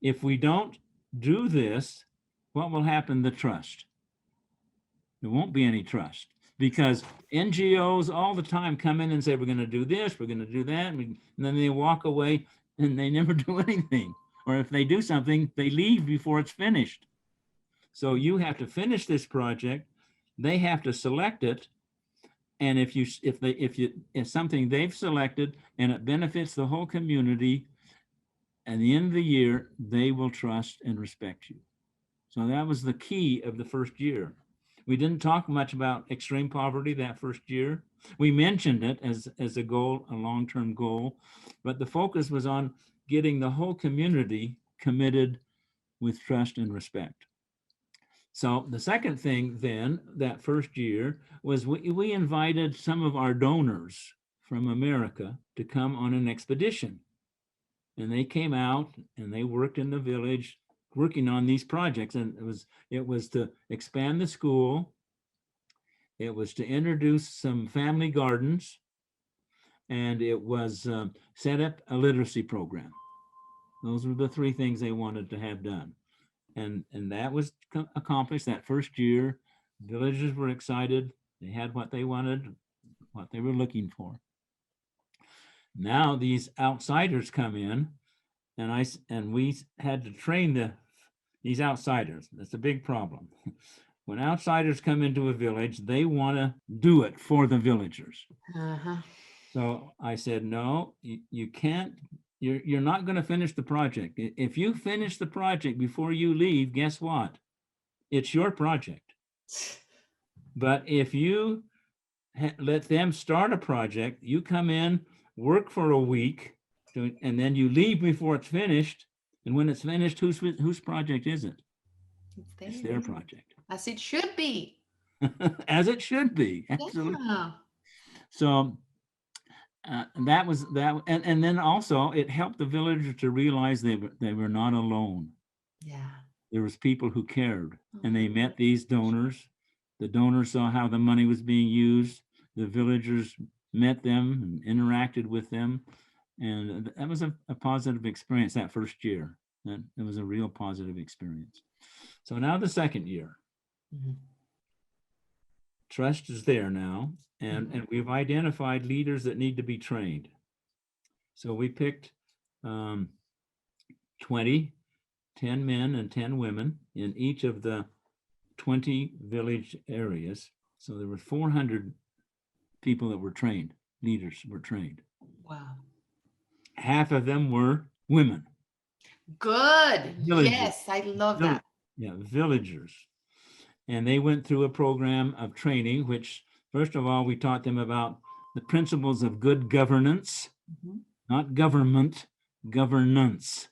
if we don't do this, what will happen to trust? There won't be any trust, because NGOs all the time come in and say, we're going to do this, we're going to do that. And then they walk away and they never do anything. Or if they do something, they leave before it's finished. So you have to finish this project. They have to select it. And if something they've selected and it benefits the whole community, at the end of the year, they will trust and respect you. So that was the key of the first year. We didn't talk much about extreme poverty that first year. We mentioned it as a goal, a long-term goal, but the focus was on getting the whole community committed with trust and respect. So the second thing then, that first year, was we invited some of our donors from America to come on an expedition. And they came out and they worked in the village working on these projects. And it was to expand the school. It was to introduce some family gardens. And it was set up a literacy program. Those were the 3 things they wanted to have done. And that was accomplished that first year. Villagers were excited. They had what they wanted, what they were looking for. Now these outsiders come in, and we had to train these outsiders. That's a big problem. When outsiders come into a village, they want to do it for the villagers. So I said, no, you can't. You're not going to finish the project. If you finish the project before you leave, guess what? It's your project. But if you let them start a project, you come in, work for a week, and then you leave before it's finished. And when it's finished, whose project is it? It's their project. As it should be. As it should be. Absolutely. Yeah. So that was that. And then also it helped the villagers to realize they were not alone. Yeah. There was people who cared, and they met these donors. The donors saw how the money was being used. The villagers met them and interacted with them. And that was a positive experience that first year. It was a real positive experience. So now the second year. Trust is there now, and we've identified leaders that need to be trained. So we picked 20, 10 men and 10 women in each of the 20 village areas. So there were 400 people that were trained, leaders were trained. Wow. Half of them were women. Good. Villagers. Yes, I love that. Yeah, villagers. And they went through a program of training, which, first of all, we taught them about the principles of good governance, not government, governance.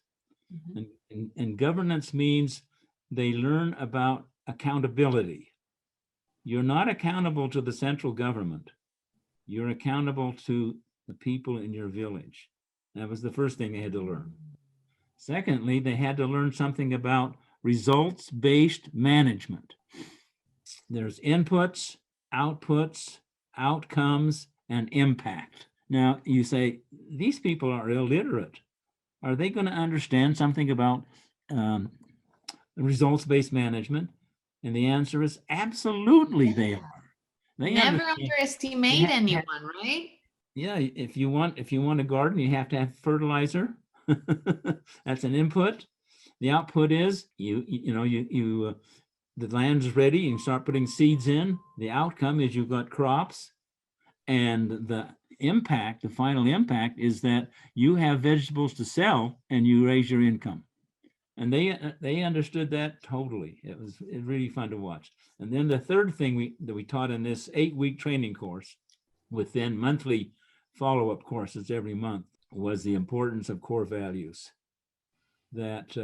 And governance means they learn about accountability. You're not accountable to the central government. You're accountable to the people in your village. That was the first thing they had to learn. Secondly, they had to learn something about results-based management. There's inputs, outputs, outcomes, and impact. Now, you say, these people are illiterate. Are they going to understand something about results-based management? And the answer is absolutely they are. They Never understand. underestimate anyone, right? Yeah, if you want a garden, you have to have fertilizer. That's an input. The output is the land's ready. You can start putting seeds in. The outcome is you've got crops, and the final impact is that you have vegetables to sell and you raise your income. And they understood that totally. It was really fun to watch. And then the third thing that we taught in this 8-week training course, with then monthly follow-up courses every month, was the importance of core values. That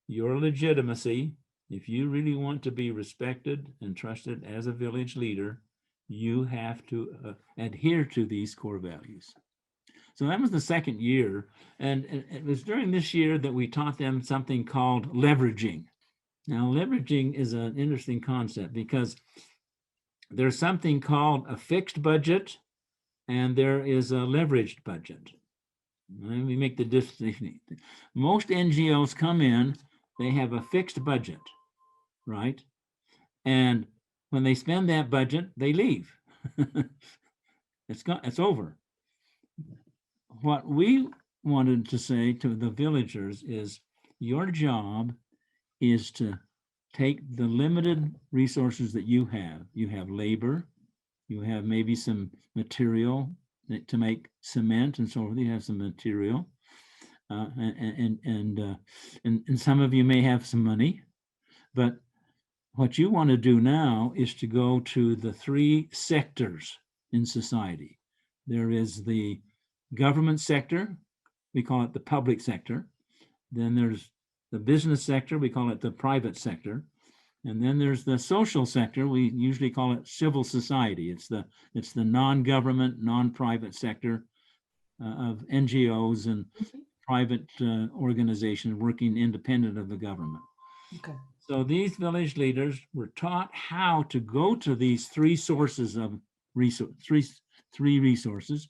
your legitimacy, if you really want to be respected and trusted as a village leader, you have to adhere to these core values. So that was the second year. And it was during this year that we taught them something called leveraging. Now, leveraging is an interesting concept because there's something called a fixed budget and there is a leveraged budget. Let me make the distinction. Most NGOs come in, they have a fixed budget, right? And when they spend that budget, they leave. It's over. What we wanted to say to the villagers is your job is to take the limited resources that you have. You have labor, you have maybe some material to make cement and so forth. You have some material, and some of you may have some money, but what you want to do now is to go to the 3 sectors in society. There is the government sector, we call it the public sector. Then there's the business sector, we call it the private sector. And then there's the social sector, we usually call it civil society. It's the non-government, non-private sector of NGOs and private organizations working independent of the government. Okay. So these village leaders were taught how to go to these 3 sources of resources, 3 resources,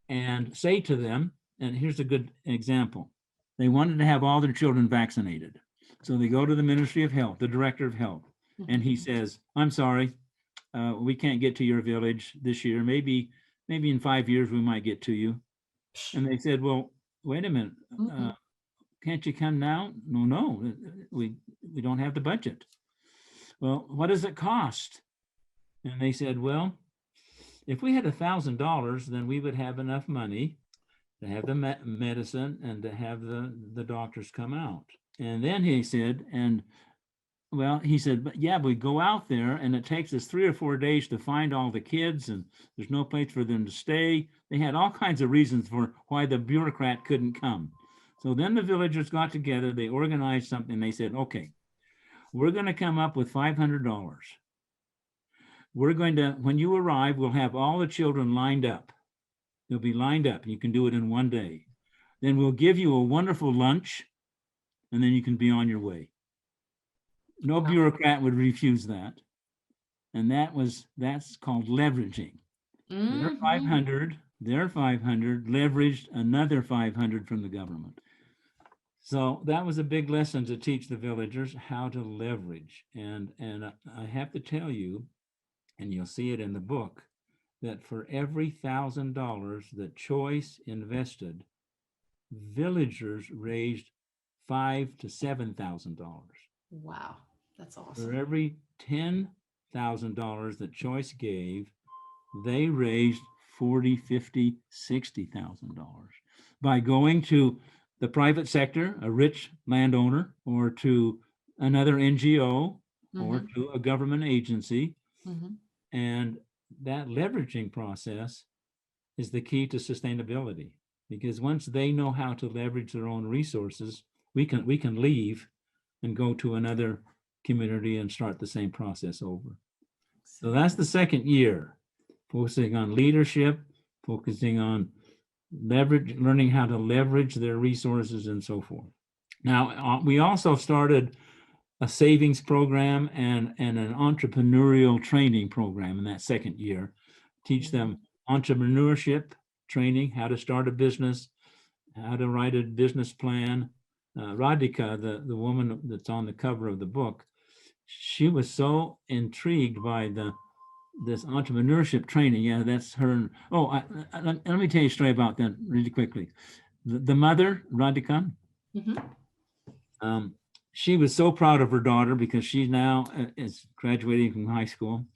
and say to them, and here's a good example. They wanted to have all their children vaccinated. So they go to the Ministry of Health, the Director of Health, and he says, I'm sorry, we can't get to your village this year. Maybe in 5 years we might get to you. And they said, well, wait a minute, can't you come now? No, we don't have the budget. Well, what does it cost? And they said, well, if we had $1,000, then we would have enough money to have the medicine and to have the doctors come out. And then he said, but yeah, we go out there and it takes us 3 or 4 days to find all the kids and there's no place for them to stay. They had all kinds of reasons for why the bureaucrat couldn't come. So then the villagers got together, they organized something. They said, okay, we're going to come up with $500. We're going to, when you arrive, we'll have all the children lined up. They'll be lined up. You can do it in 1 day. Then we'll give you a wonderful lunch, and then you can be on your way. No bureaucrat would refuse that. And that's called leveraging. Their 500 leveraged another 500 from the government. So that was a big lesson to teach the villagers how to leverage. And I have to tell you, and you'll see it in the book, that for every $1,000 that CHOICE invested, villagers raised $5,000 to $7,000. Wow, that's awesome. For every $10,000 that CHOICE gave, they raised $40,000, $50,000, $60,000 by going to the private sector, a rich landowner, or to another NGO, or to a government agency. And that leveraging process is the key to sustainability, because once they know how to leverage their own resources, we can leave and go to another community and start the same process over. So that's the second year, focusing on leadership, focusing on learning how to leverage their resources and so forth. Now, we also started a savings program and an entrepreneurial training program in that second year. Teach them entrepreneurship training, how to start a business, how to write a business plan. Radhika, the woman that's on the cover of the book, she was so intrigued by this entrepreneurship training. Yeah, that's her. Oh, let me tell you a story about that really quickly. The mother, Radhika, Mhm. She was so proud of her daughter because she now is graduating from high school.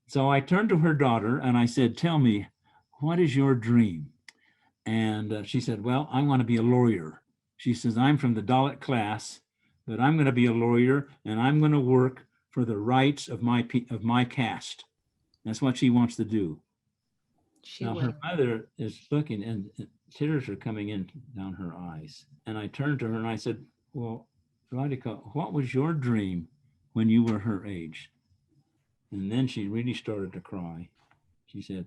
So I turned to her daughter and I said, "Tell me, what is your dream?" And she said, "Well, I want to be a lawyer." She says, "I'm from the Dalit class, but I'm going to be a lawyer and I'm going to work for the rights of my caste." That's what she wants to do. She Now her will. mother is looking and tears are coming in down her eyes. And I turned to her and I said, "Well, Radhika, what was your dream when you were her age?" And then she really started to cry. She said,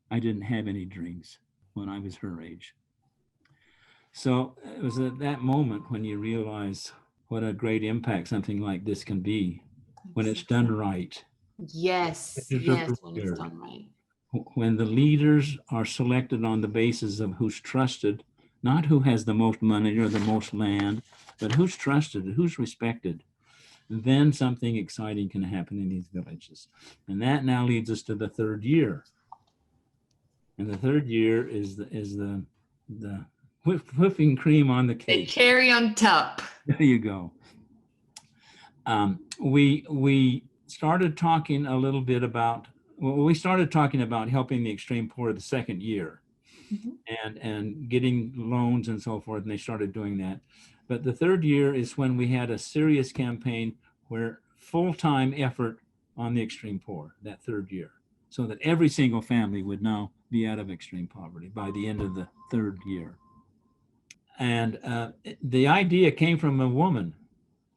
"I didn't have any dreams when I was her age." So it was at that moment when you realize what a great impact something like this can be when it's done right. Yes, Leaders are yes, when it's prepared. done right. When the leaders are selected on the basis of who's trusted, not who has the most money or the most land, but who's trusted, who's respected, then something exciting can happen in these villages. And that now leads us to the third year. And the third year is the whipping cream on the The cake. cherry on top. There you go. We started talking a little bit about, well, we started talking about helping the extreme poor the second year Mhm. and getting loans and so forth, and they started doing that. But the third year is when we had a serious campaign where full-time effort on the extreme poor, that third year, so that every single family would now be out of extreme poverty by the end of the third year. And the idea came from a woman.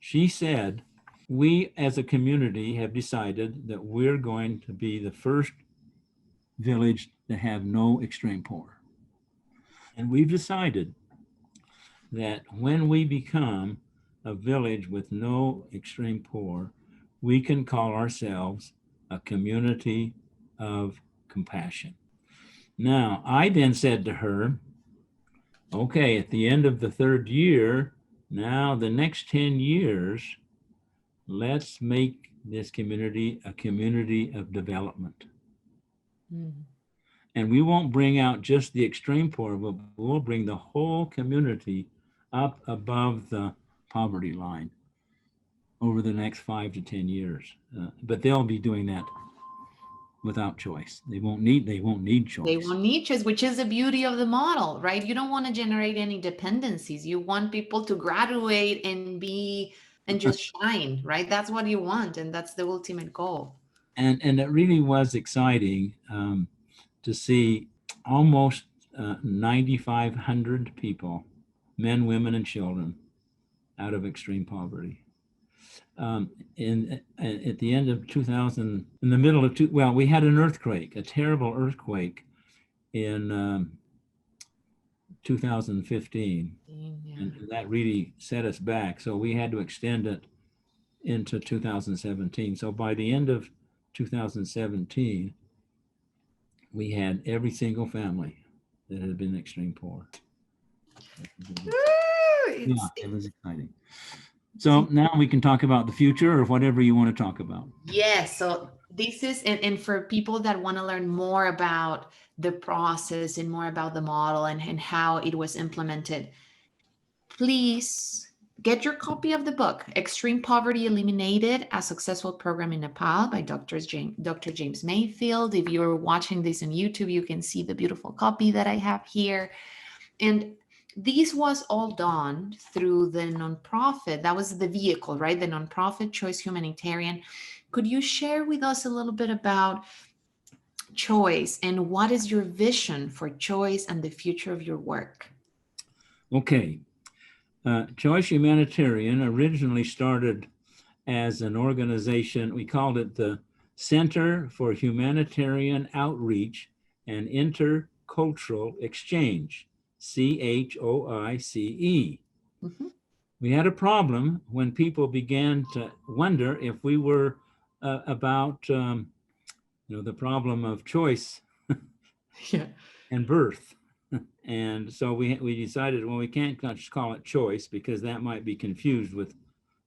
She said, "We as a community have decided that we're going to be the first village to have no extreme poor. And we've decided that when we become a village with no extreme poor, we can call ourselves a community of compassion." Now, I then said to her, "Okay, at the end of the third year, now the next 10 years, let's make this community a community of development. Mhm. And we won't bring out just the extreme poor, but we'll bring the whole community up above the poverty line over the next 5 to 10 years. But they'll be doing that without choice. They won't need They choice. want niches, which is the beauty of the model, right? You don't want to generate any dependencies. You want people to graduate and be and just shine, right? That's what you want, and that's the ultimate goal. And it really was exciting to see almost 9,500 people, men, women, and children, out of extreme poverty. At the end of 2000, in the middle of well, we had an earthquake, a terrible earthquake in 2015, Yeah. and that really set us back. So we had to extend it into 2017. So by the end of 2017, we had every single family that had been extreme poor. Woo! Yeah, it was exciting. So now we can talk about the future or whatever you want to talk about. Yes, so this is, and for people that want to learn more about the process and more about the model and how it was implemented, please get your copy of the book, Extreme Poverty Eliminated, a Successful Program in Nepal by Dr. James Mayfield. If you're watching this on YouTube, you can see the beautiful copy that I have here. And this was all done through the nonprofit. That was the vehicle, right? The nonprofit CHOICE Humanitarian. Could you share with us a little bit about CHOICE and what is your vision for CHOICE and the future of your work? Okay. CHOICE Humanitarian originally started as an organization. We called it the Center for Humanitarian Outreach and Intercultural Exchange, CHOICE. Mhm. We had a problem when people began to wonder if we were about the problem of choice Yeah. and birth. And so we decided, well, we can't just call it choice because that might be confused with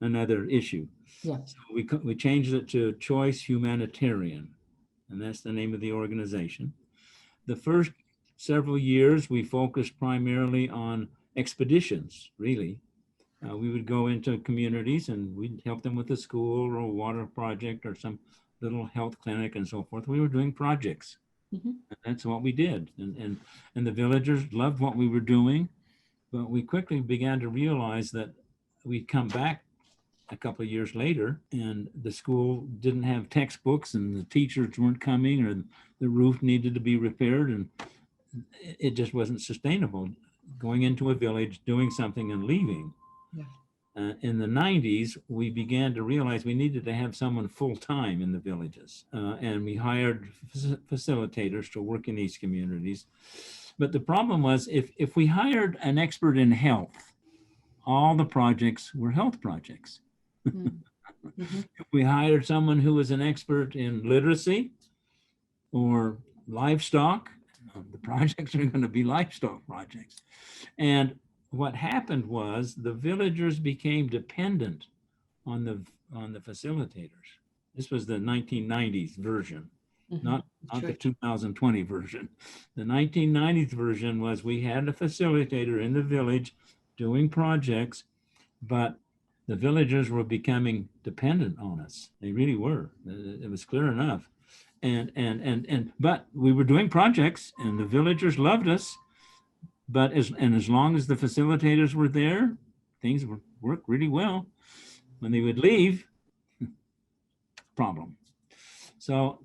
another issue. Yeah. So we changed it to CHOICE Humanitarian, and that's the name of the organization. The first several years, we focused primarily on expeditions, really. We would go into communities and we'd help them with a school or a water project or some little health clinic and so forth. We were doing projects. Mhm. That's what we did. And the villagers loved what we were doing, but we quickly began to realize that we'd come back a couple of years later and the school didn't have textbooks and the teachers weren't coming, or the roof needed to be repaired, and it just wasn't sustainable going into a village, doing something and leaving. Yeah. In the 90s, we began to realize we needed to have someone full-time in the villages, and we hired facilitators to work in these communities. But the problem was, if we hired an expert in health, all the projects were health projects. Mm-hmm. If we hired someone who was an expert in literacy or livestock, the projects are going to be livestock projects. And what happened was the villagers became dependent on the facilitators. This was the 1990s version, Mm-hmm. not the 2020 version. The 1990s version was we had a facilitator in the village doing projects, but the villagers were becoming dependent on us. They really were. It was clear enough. But we were doing projects and the villagers loved us. But as long as the facilitators were there, things worked really well. When they would leave, problem. So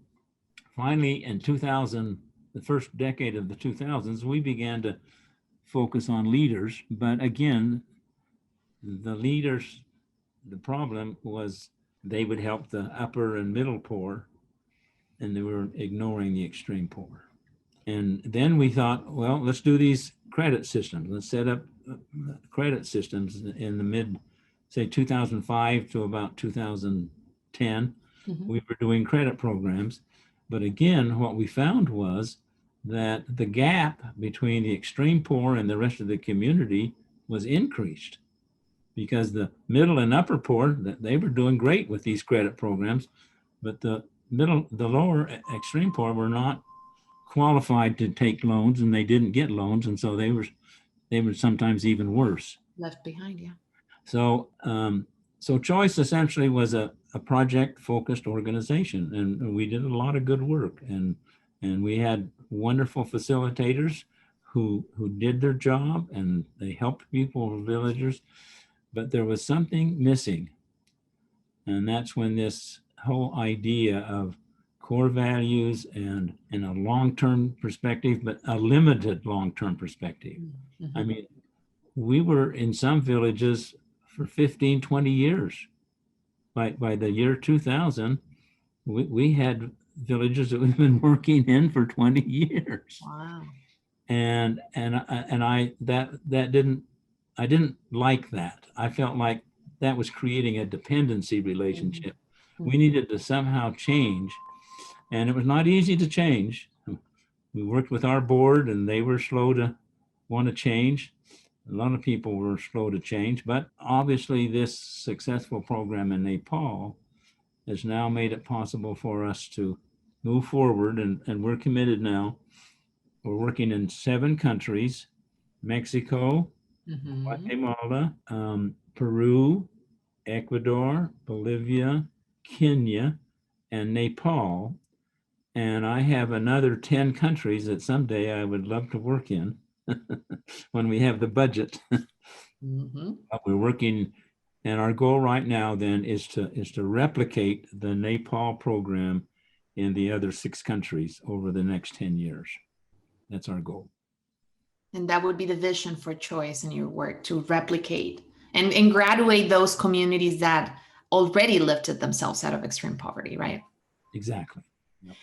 finally in 2000, the first decade of the 2000s, we began to focus on leaders. But again, the leaders, the problem was they would help the upper and middle poor, and they were ignoring the extreme poor. And then we thought, well, let's do these credit systems. Let's set up credit systems in the mid, say 2005 to about 2010. Mm-hmm. We were doing credit programs. But again, what we found was that the gap between the extreme poor and the rest of the community was increased, because the middle and upper poor, they were doing great with these credit programs, but the lower extreme poor were not qualified to take loans, and they didn't get loans, and so they were sometimes even worse. Left behind, yeah. So CHOICE essentially was a project-focused organization, and we did a lot of good work, and we had wonderful facilitators who did their job, and they helped people, villagers, but there was something missing, and that's when this whole idea of core values and in a long-term perspective, but a limited long-term perspective. Mm-hmm. I mean, we were in some villages for 15, 20 years. By the year 2000, we had villages that we've been working in for 20 years. Wow. And I didn't like that. I felt like that was creating a dependency relationship. Mm-hmm. We needed to somehow change. And it was not easy to change. We worked with our board and they were slow to want to change. A lot of people were slow to change, but obviously this successful program in Nepal has now made it possible for us to move forward, and we're committed now. We're working in 7 countries: Mexico, mm-hmm. Guatemala, Peru, Ecuador, Bolivia, Kenya, and Nepal. And I have another 10 countries that someday I would love to work in when we have the budget. Mm-hmm. We're working, and our goal right now then is to replicate the Nepal program in the other 6 countries over the next 10 years. That's our goal. And that would be the vision for CHOICE in your work, to replicate and graduate those communities that already lifted themselves out of extreme poverty, right? Exactly. Yep.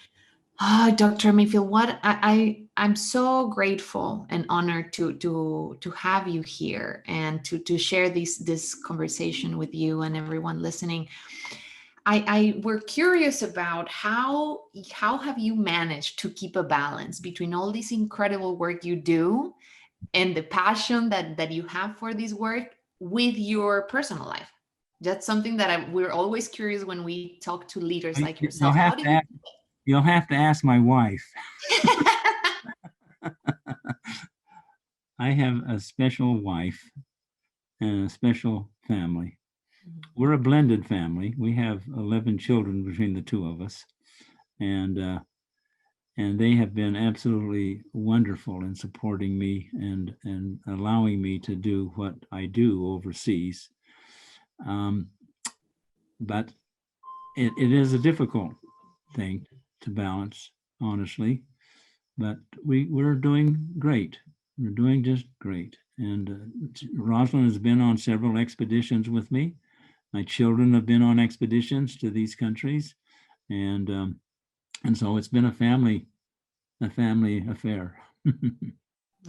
Oh, Dr. Mayfield, what I'm so grateful and honored to have you here and to share this conversation with you and everyone listening. We're curious about how have you managed to keep a balance between all this incredible work you do and the passion that you have for this work with your personal life? That's something that we're always curious when we talk to leaders like You'll yourself. How have do to you? you'll have to ask my wife. I have a special wife and a special family. We're a blended family. We have 11 children between the two of us, and they have been absolutely wonderful in supporting me and allowing me to do what I do overseas. Um, but it is a difficult thing to balance, honestly. But we're doing great. We're doing just great. And Rosalind has been on several expeditions with me. My children have been on expeditions to these countries, and so it's been a family affair.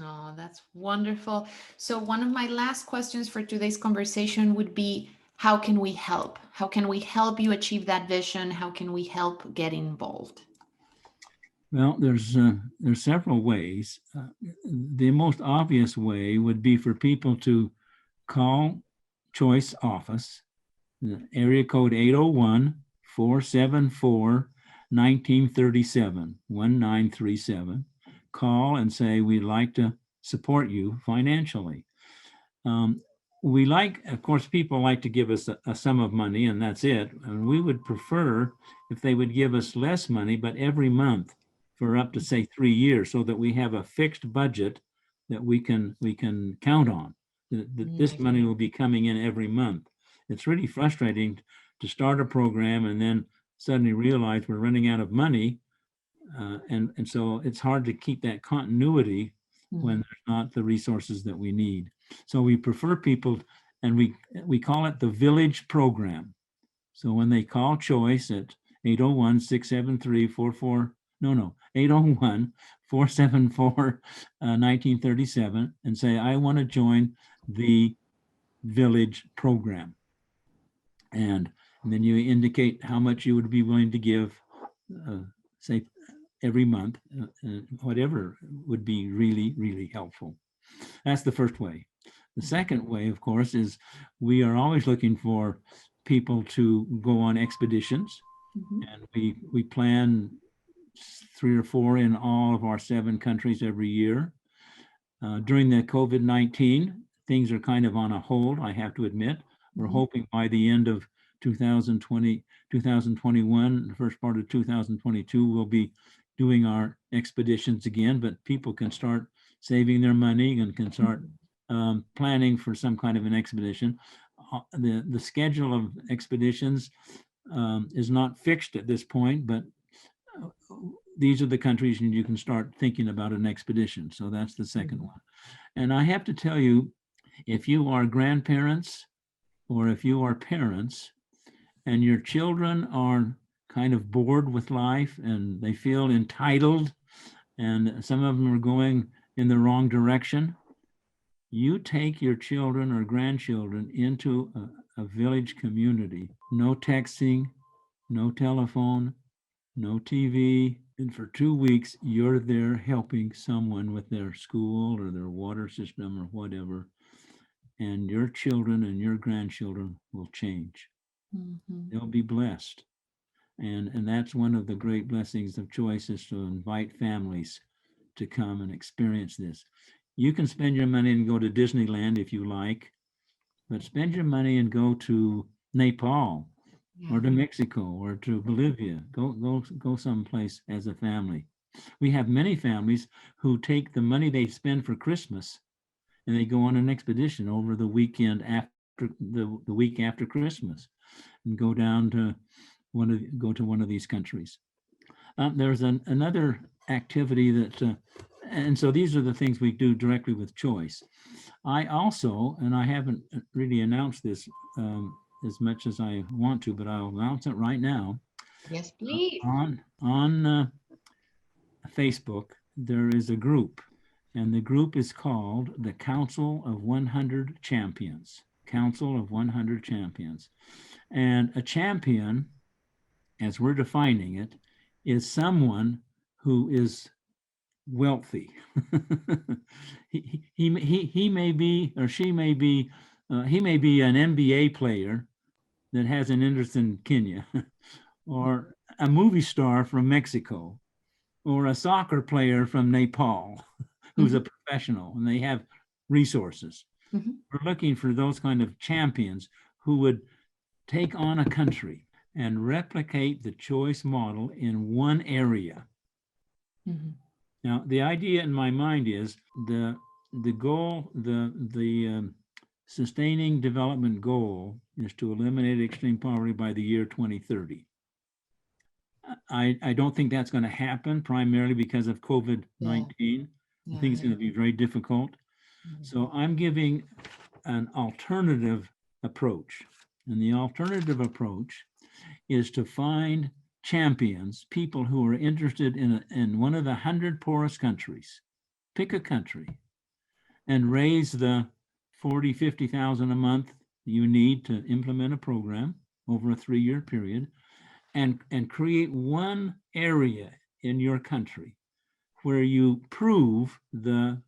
Oh, that's wonderful. So one of my last questions for today's conversation would be, how can we help? How can we help you achieve that vision? How can we help get involved? Well, there's several ways. The most obvious way would be for people to call Choice office, area code 801-474-1937, 1937. Call and say, we'd like to support you financially. We like, of course, people like to give us a sum of money and that's it. And we would prefer if they would give us less money, but every month for up to say 3 years, so that we have a fixed budget that we can count on. This money will be coming in every month. It's really frustrating to start a program and then suddenly realize we're running out of money. And so it's hard to keep that continuity when there's not the resources that we need. So we prefer people, and we call it the village program. So when they call Choice at 801-673-44, 801-474-1937 and say, I want to join the village program. And then you indicate how much you would be willing to give, say, every month, whatever would be really, really helpful. That's the first way. The second way, of course, is we are always looking for people to go on expeditions. And we plan 3 or 4 in all of our 7 countries every year. During the COVID-19, things are kind of on a hold, I have to admit. We're hoping by the end of 2020, 2021, the first part of 2022, we'll be doing our expeditions again, but people can start saving their money and can start planning for some kind of an expedition. The schedule of expeditions is not fixed at this point, but these are the countries and you can start thinking about an expedition. So that's the second one. And I have to tell you, if you are grandparents or if you are parents and your children are kind of bored with life and they feel entitled and some of them are going in the wrong direction, you take your children or grandchildren into a village community. No texting, no telephone, no TV. And for 2 weeks, you're there helping someone with their school or their water system or whatever. And your children and your grandchildren will change. They'll be blessed. And that's one of the great blessings of Choice, is to invite families to come and experience this. You can spend your money and go to Disneyland if you like, but spend your money and go to Nepal or to Mexico or to Bolivia. Go someplace as a family. We have many families who take the money they spend for Christmas and they go on an expedition over the weekend after the week after Christmas and go down to one of these countries. There's another activity that, and so these are the things we do directly with Choice. I also, and I haven't really announced this as much as I want to, but I'll announce it right now. Yes, please. On Facebook, there is a group, and the group is called the Council of 100 Champions. Council of 100 Champions. And a champion, as we're defining it, is someone who is wealthy. he may be, or she may be, he may be an NBA player, that has an interest in Kenya, or a movie star from Mexico, or a soccer player from Nepal who's a professional and they have resources. We're looking for those kind of champions who would take on a country and replicate the choice model in one area. Now, the idea in my mind is the goal, the sustaining development goal is to eliminate extreme poverty by the year 2030. I don't think that's going to happen, primarily because of COVID-19. I think it's going to be very difficult. So I'm giving an alternative approach. And the alternative approach is to find champions, people who are interested in one of the 100 poorest countries. Pick a country and raise the 40, 50,000 a month you need to implement a program over a 3-year period, and create one area in your country where you prove the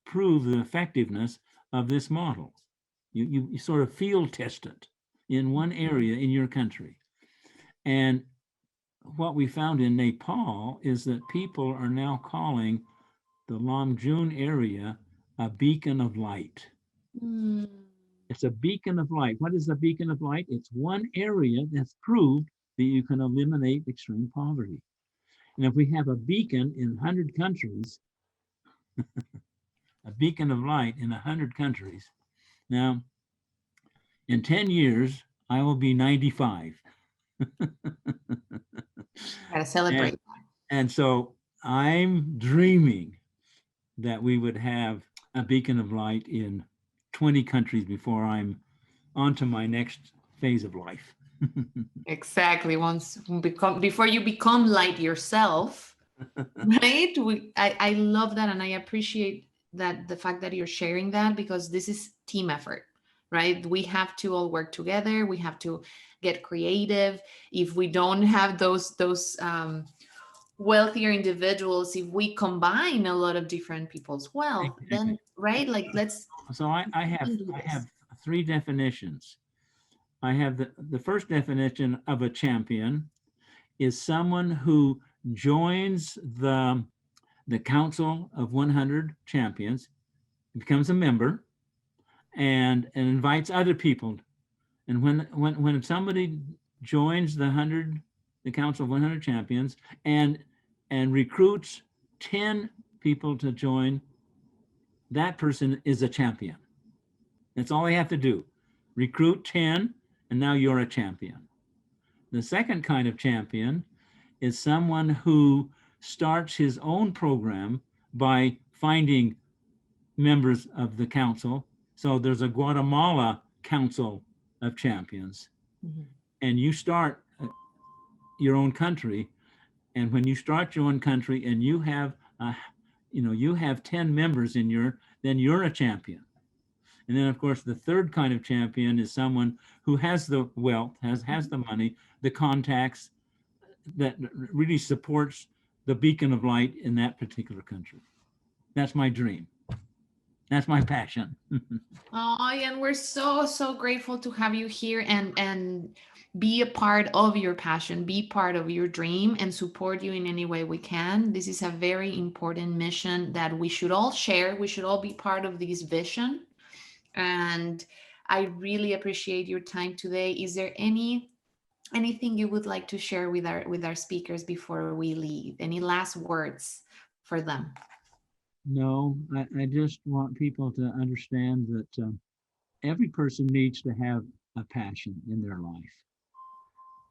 effectiveness of this model. You sort of field test it in one area in your country. And what we found in Nepal is that people are now calling the Lamjung area a beacon of light. It's a beacon of light. What is a beacon of light? It's one area that's proved that you can eliminate extreme poverty. And if we have a beacon in 100 countries, a beacon of light in 100 countries, now in 10 years, I will be 95. Gotta celebrate. And so I'm dreaming that we would have a beacon of light in 20 countries before I'm on to my next phase of life. Exactly. Before you become light yourself, right? I love that, and I appreciate that, the fact that you're sharing that, because this is team effort, right? We have to all work together. We have to get creative. If we don't have those wealthier individuals, if we combine a lot of different people's wealth, then right, like let's. So I have 3 definitions. I have the first definition of a champion is someone who joins the Council of 100 Champions, becomes a member, and invites other people. And when somebody joins the Council of 100 Champions and recruits 10 people to join, that person is a champion. That's all they have to do. Recruit 10, and now you're a champion. The second kind of champion is someone who starts his own program by finding members of the council. So there's a Guatemala Council of Champions, and you start your own country. And when you start your own country and you have, you have 10 members then you're a champion. And then, of course, the third kind of champion is someone who has the wealth, has the money, the contacts, that really supports the beacon of light in that particular country. That's my dream. That's my passion. Oh, and we're so grateful to have you here and be a part of your passion, be part of your dream, and support you in any way we can. This is a very important mission that we should all share. We should all be part of this vision. And I really appreciate your time today. Is there anything you would like to share with our speakers before we leave? Any last words for them? No, I just want people to understand that every person needs to have a passion in their life.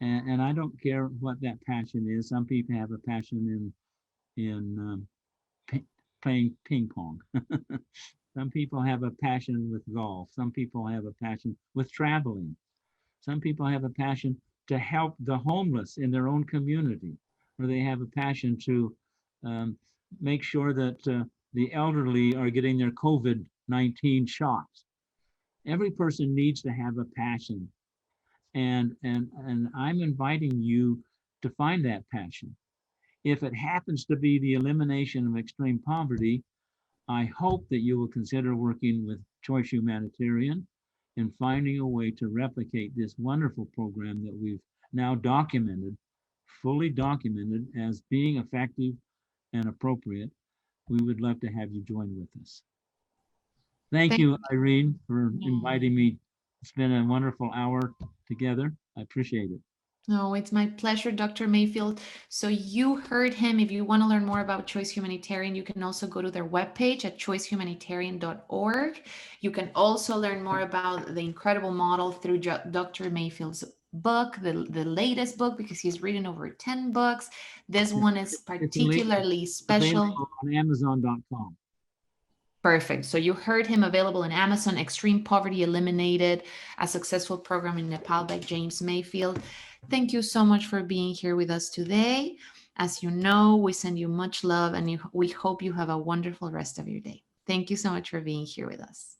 And I don't care what that passion is. Some people have a passion in playing ping pong. Some people have a passion with golf. Some people have a passion with traveling. Some people have a passion to help the homeless in their own community, or they have a passion to make sure that the elderly are getting their COVID-19 shots. Every person needs to have a passion. And I'm inviting you to find that passion. If it happens to be the elimination of extreme poverty, I hope that you will consider working with CHOICE Humanitarian in finding a way to replicate this wonderful program that we've now documented, fully documented as being effective and appropriate. We would love to have you join with us. Thank Thank you, Irene, for you. inviting me to spend a wonderful hour together. I appreciate it. No, it's my pleasure, Dr. Mayfield. So you heard him. If you want to learn more about Choice Humanitarian, you can also go to their webpage at choicehumanitarian.org. You can also learn more about the incredible model through Dr. Mayfield's book, the latest book, because he's written over 10 books. This one is particularly special. Available on Amazon.com. Perfect. So you heard him, available in Amazon, Extreme Poverty Eliminated, a successful program in Nepal by James Mayfield. Thank you so much for being here with us today. As you know, we send you much love and we hope you have a wonderful rest of your day. Thank you so much for being here with us.